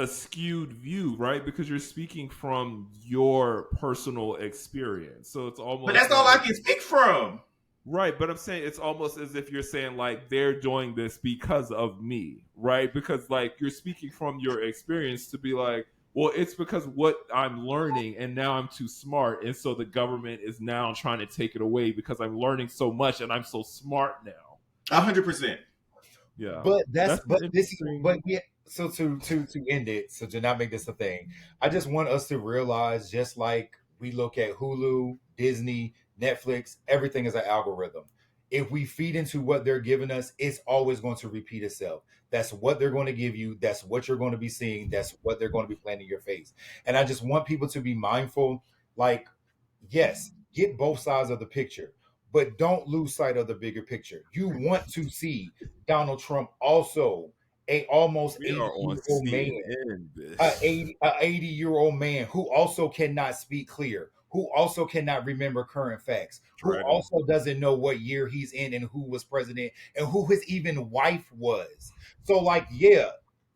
skewed view, right? Because you're speaking from your personal experience. So it's almost But that's all I can speak from. Right, but I'm saying it's almost as if you're saying like they're doing this because of me, right? Because like you're speaking from your experience to be like, well, it's because what I'm learning and now I'm too smart, and so the government is now trying to take it away because I'm learning so much and I'm so smart now. 100%. Yeah, but yeah. So to end it, so to not make this a thing, I just want us to realize, just like we look at Hulu, Disney, Netflix, everything is an algorithm. If we feed into what they're giving us, it's always going to repeat itself. That's what they're going to give you. That's what you're going to be seeing. That's what they're going to be playing in your face. And I just want people to be mindful. Like, yes, get both sides of the picture, but don't lose sight of the bigger picture. You want to see Donald Trump also a almost 80-year-old man, a 80-year-old man who also cannot speak clear, who also cannot remember current facts, who also doesn't know what year he's in and who was president and who his even wife was. So, like, yeah,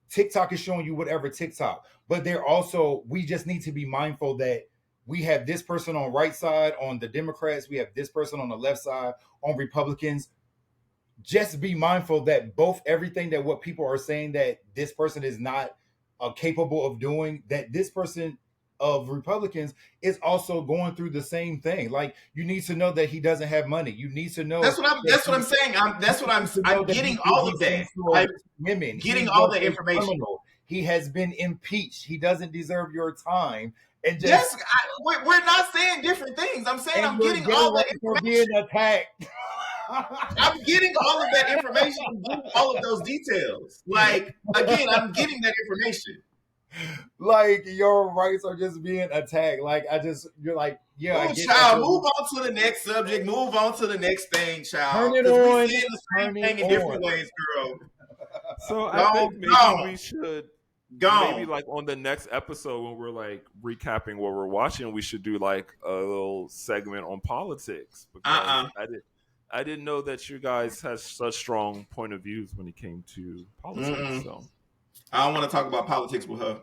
TikTok is showing you whatever TikTok, but they're also, we just need to be mindful that we have this person on right side on the Democrats, we have this person on the left side on Republicans. Just be mindful that both everything that what people are saying that this person is not capable of doing, that this person of Republicans is also going through the same thing. Like, you need to know that he doesn't have money. You need to know that's what I'm saying. I'm getting all of that. Women, getting all the information. Criminal. He has been impeached. He doesn't deserve your time. And just, yes, we're not saying different things. I'm saying I'm getting all the information. Being attacked. I'm getting all of that information, all of those details. Like, again, I'm getting that information. Like, your rights are just being attacked. Like, you're like, yeah. Oh, child, move on to the next subject. Move on to the next thing, child. Turn it on. We're seeing the same thing in different ways, girl. So I think maybe we should maybe like on the next episode when we're like recapping what we're watching, we should do like a little segment on politics. Because I didn't know that you guys had such strong point of views when it came to politics. So I don't want to talk about politics with her.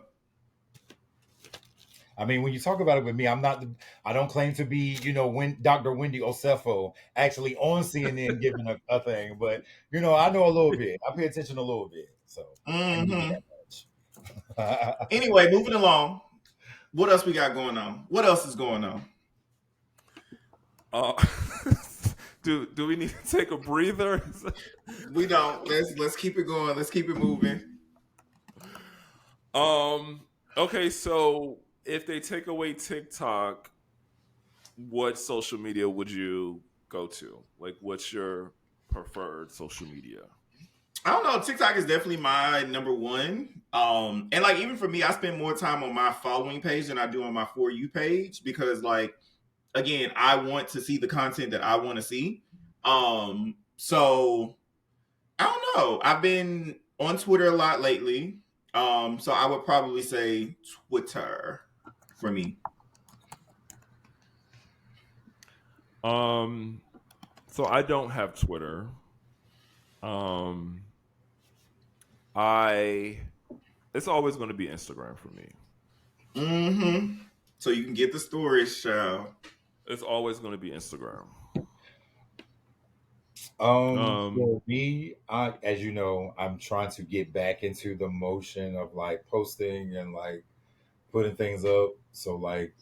I mean, when you talk about it with me, I don't claim to be, when Dr. Wendy Osefo actually on CNN giving a thing, but I know a little bit. I pay attention a little bit. So anyway, moving along. What else we got going on? What else is going on? Do we need to take a breather? We don't. Let's keep it going. Let's keep it moving. Okay, so if they take away TikTok, what social media would you go to? Like, what's your preferred social media? I don't know. TikTok is definitely my number one. And like, even for me, I spend more time on my following page than I do on my For You page because, like, again, I want to see the content that I want to see. So I don't know. I've been on Twitter a lot lately. So I would probably say Twitter for me. So I don't have Twitter. It's always going to be Instagram for me. Mm-hmm. So you can get the stories, child. It's always going to be Instagram. For me, as you know, I'm trying to get back into the motion of like posting and like putting things up. So like,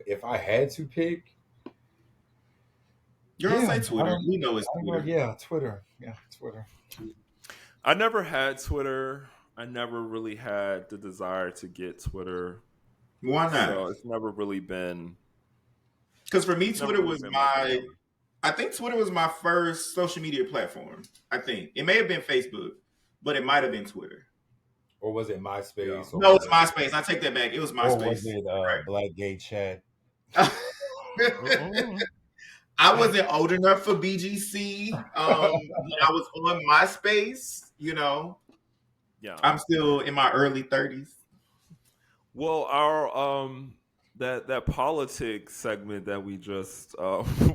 if I had to pick, you're gonna say Twitter. We know it's Twitter. Twitter. Yeah, Twitter. I never had Twitter. I never really had the desire to get Twitter. Why not? So it's never really been. Because for me, Twitter was I think Twitter was my first social media platform. I think it may have been Facebook, but it might have been Twitter. Or was it MySpace? Yeah. No, it's MySpace. I take that back. It was MySpace. Or was it Black Gay Chat? I wasn't old enough for BGC. I was on MySpace. Yeah, I'm still in my early 30s. Well, that politics segment that we just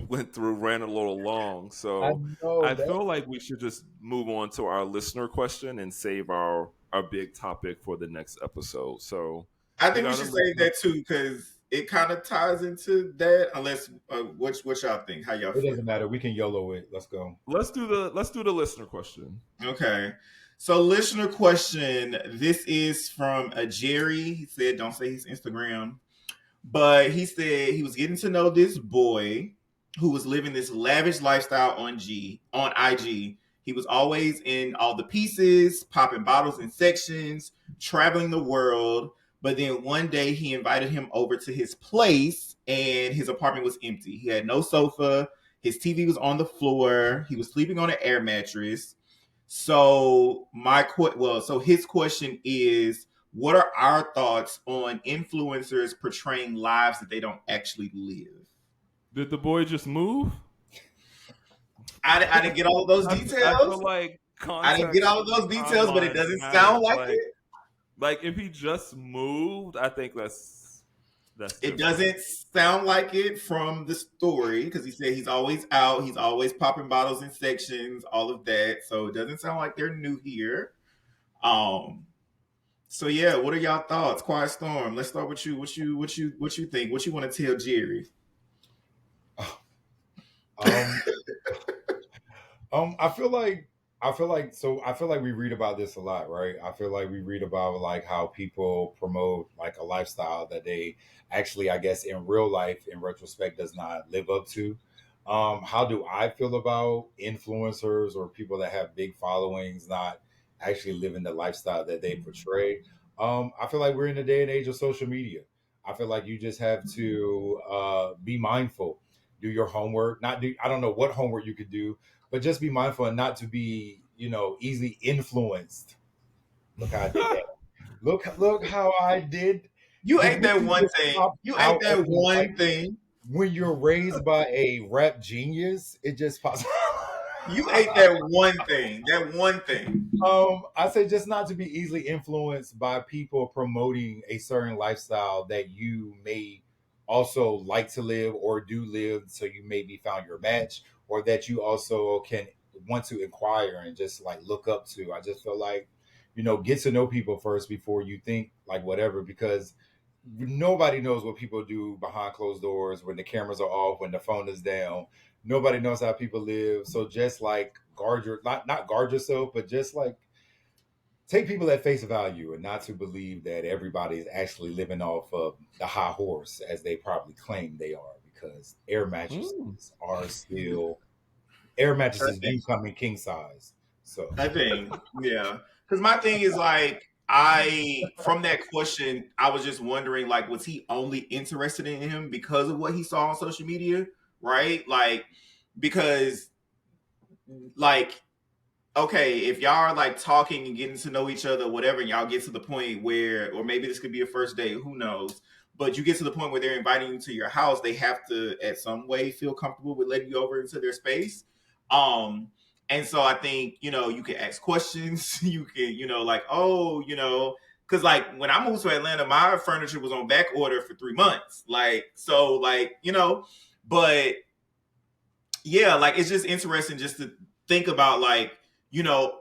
went through ran a little long, I so know I that. feel like we should just move on to our listener question and save our big topic for the next episode. So I we think we got a should save listener. that too because it kind of ties into that. Unless, what y'all think? How y'all It feel? doesn't matter. We can YOLO it. Let's go. Let's do the listener question. Okay. So, listener question. This is from a Jerry. He said, "Don't say his Instagram," but he said he was getting to know this boy who was living this lavish lifestyle on IG. He was always in all the pieces, popping bottles in sections, traveling the world. But then one day he invited him over to his place and his apartment was empty. He had no sofa. His TV was on the floor. He was sleeping on an air mattress. So so his question is, what are our thoughts on influencers portraying lives that they don't actually live? Did the boy just move? I didn't get all of those I feel details. like I didn't get context all of those details, but it timelines doesn't matter. sound like it. Like if he just moved, I think that's It different. doesn't sound like it from the story because he said he's always out, he's always popping bottles in sections, all of that. So it doesn't sound like they're new here. So yeah, what are y'all thoughts? Quiet Storm. Let's start with you. What you think? What you want to tell Jerry? I feel like we read about this a lot, right? I feel like we read about like how people promote like a lifestyle that they actually, I guess, in real life, in retrospect, does not live up to. How do I feel about influencers or people that have big followings not actually living the lifestyle that they portray? I feel like we're in the day and age of social media. I feel like you just have to be mindful, do your homework. Not do I don't know what homework you could do, but just be mindful and not to be, easily influenced. Look how I did that. Look how I did. You Did ain't that you one just thing. pop You ain't out that of your one like thing. when you're raised by a rap genius? It just pops. You ain't that one thing. That one thing. I say just not to be easily influenced by people promoting a certain lifestyle that you may also like to live or do live, so you maybe found your match, or that you also can want to inquire and just like look up to. I just feel like, get to know people first before you think like whatever, because nobody knows what people do behind closed doors when the cameras are off, when the phone is down. Nobody knows how people live. So just like guard your not guard yourself, but just like take people at face value and not to believe that everybody is actually living off of the high horse as they probably claim they are, because air mattresses do come in king size. So I think, yeah. Because my thing is like, from that question, I was just wondering, like, was he only interested in him because of what he saw on social media, right? Like, because, like, okay, if y'all are like talking and getting to know each other, whatever, and y'all get to the point where, or maybe this could be a first date, who knows? But you get to the point where they're inviting you to your house, they have to, at some way, feel comfortable with letting you over into their space. Um, and so I think, you can ask questions. You can, like, oh, because like when I moved to Atlanta, my furniture was on back order for 3 months. Like, so, like, but yeah, like it's just interesting just to think about like,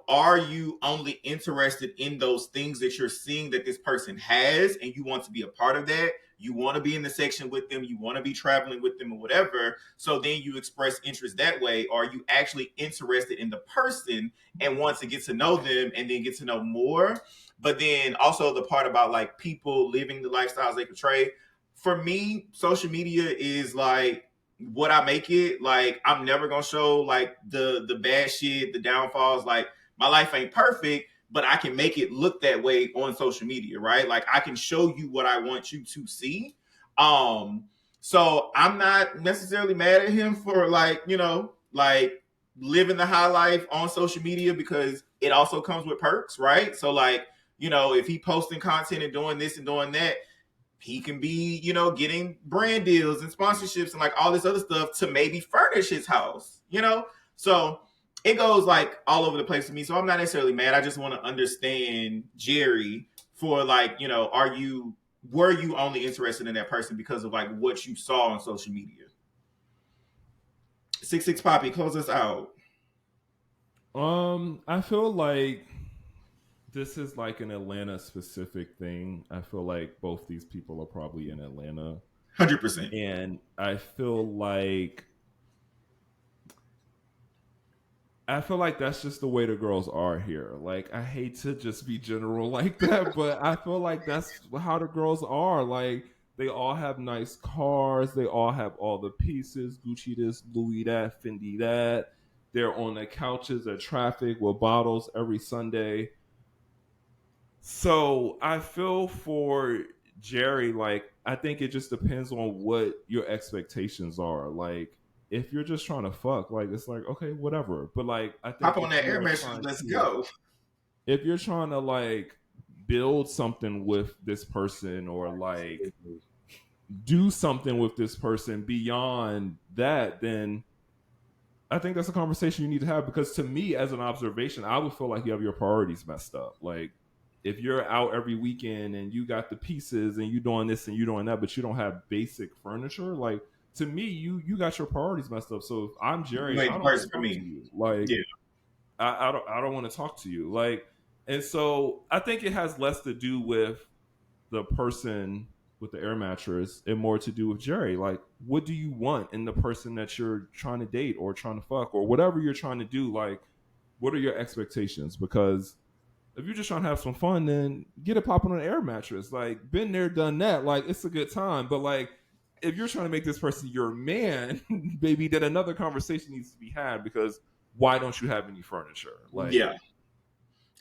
are you only interested in those things that you're seeing that this person has and you want to be a part of that? You want to be in the section with them, you want to be traveling with them or whatever. So then you express interest that way. Or are you actually interested in the person and want to get to know them and then get to know more? But then also the part about like people living the lifestyles they portray. For me, social media is like what I make it. Like I'm never gonna show like the bad shit, the downfalls. Like my life ain't perfect, but I can make it look that way on social media, right? Like I can show you what I want you to see. So I'm not necessarily mad at him for like, like living the high life on social media because it also comes with perks, right? So like, if he posting content and doing this and doing that, he can be, getting brand deals and sponsorships and like all this other stuff to maybe furnish his house. So it goes like all over the place to me. So I'm not necessarily mad. I just want to understand Jerry for like, are you were you only interested in that person because of like what you saw on social media? 66 Poppy, close us out. I feel like this is like an Atlanta specific thing. I feel like both these people are probably in Atlanta. 100%. And I feel like that's just the way the girls are here. Like, I hate to just be general like that, but I feel like that's how the girls are. Like, they all have nice cars. They all have all the pieces. Gucci this, Louis that, Fendi that. They're on the couches at traffic with bottles every Sunday. So I feel for Jerry, like, I think it just depends on what your expectations are. Like, if you're just trying to fuck, like, it's like, okay, whatever. But like, I think hop on that air mattress, let's go. If you're trying to like build something with this person or like do something with this person beyond that, then I think that's a conversation you need to have. Because to me, as an observation, I would feel like you have your priorities messed up. Like, if you're out every weekend and you got the pieces and you doing this and you doing that, but you don't have basic furniture, like, to me, you got your priorities messed up. So if I'm Jerry, I don't want to talk to you. Like, yeah. I don't want to talk to you. Like, and so I think it has less to do with the person with the air mattress and more to do with Jerry. Like, what do you want in the person that you're trying to date or trying to fuck or whatever you're trying to do? Like, what are your expectations? Because if you're just trying to have some fun, then get it popping on an air mattress. Like, been there, done that. Like, it's a good time. But like, if you're trying to make this person your man, baby, then another conversation needs to be had, because why don't you have any furniture? Like, yeah.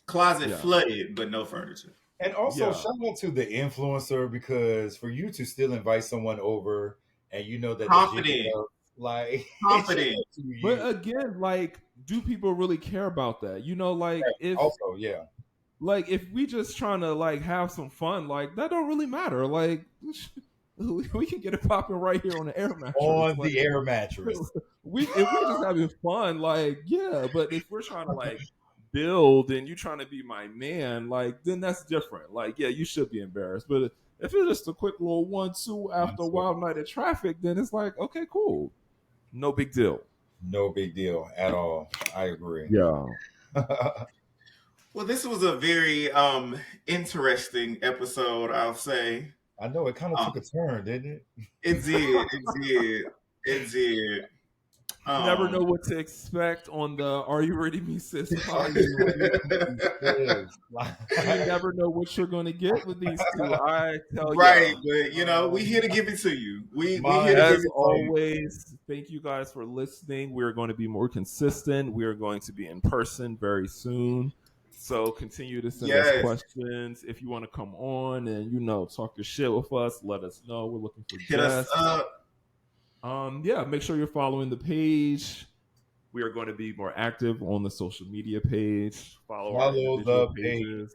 Closet flooded, but no furniture. And also, shout out to the influencer, because for you to still invite someone over and you know that confident, like confident. But again, like, do people really care about that? You know, like, if also, yeah, like if we just trying to like have some fun, like, that don't really matter. Like, we can get it popping right here on the air mattress. On like, the air mattress. If we're just having fun, like, yeah. But if we're trying to like build and you trying to be my man, like, then that's different. Like, yeah, you should be embarrassed. But if it's just a quick little 1-2 after a wild night of traffic, then it's like, okay, cool. No big deal. No big deal at all. I agree. Yeah. Well, this was a very interesting episode, I'll say. I know it kind of took a turn, didn't it? It did. It did. You never know what to expect on the "Are You Ready, Me Sis?" You never know what you're going to get with these two. I tell you, right? But you know, we here to give it to you. We here to as always. Thank you guys for listening. We're going to be more consistent. We are going to be in person very soon. So continue to send us questions. If you want to come on and, you know, talk your shit with us, let us know. We're looking for guests. Hit us up. Yeah, make sure you're following the page. We are going to be more active on the social media page. Follow the pages.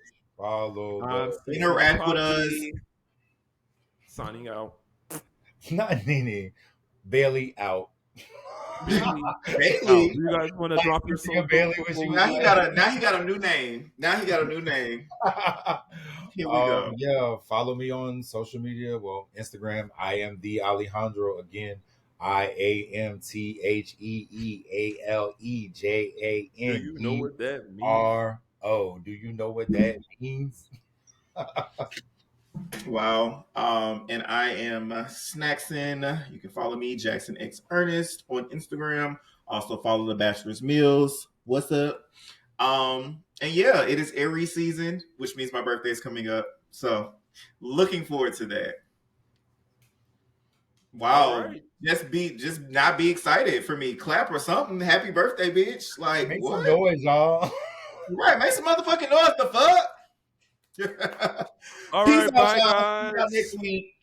Interact with us. Signing out. Not Nene. Bailey out. Bailey. You guys want to drop your song? Bailey now he got a new name. Here we go. Yeah, follow me on social media. Well, Instagram, I am the Alejandro. Again, IAMTHEEALEJAN. Do you know what that means? RO. Do you know what that means? Wow. And I am Snackson. You can follow me, Jackson X Ernest, on Instagram. Also follow the Bachelor's Meals. What's up? And yeah, it is Aries season, which means my birthday is coming up. So looking forward to that. Wow. Right. Just not be excited for me. Clap or something. Happy birthday, bitch. Like, make what? some noise, y'all. Right, make some motherfucking noise. The fuck? All right, bye, guys. Next week.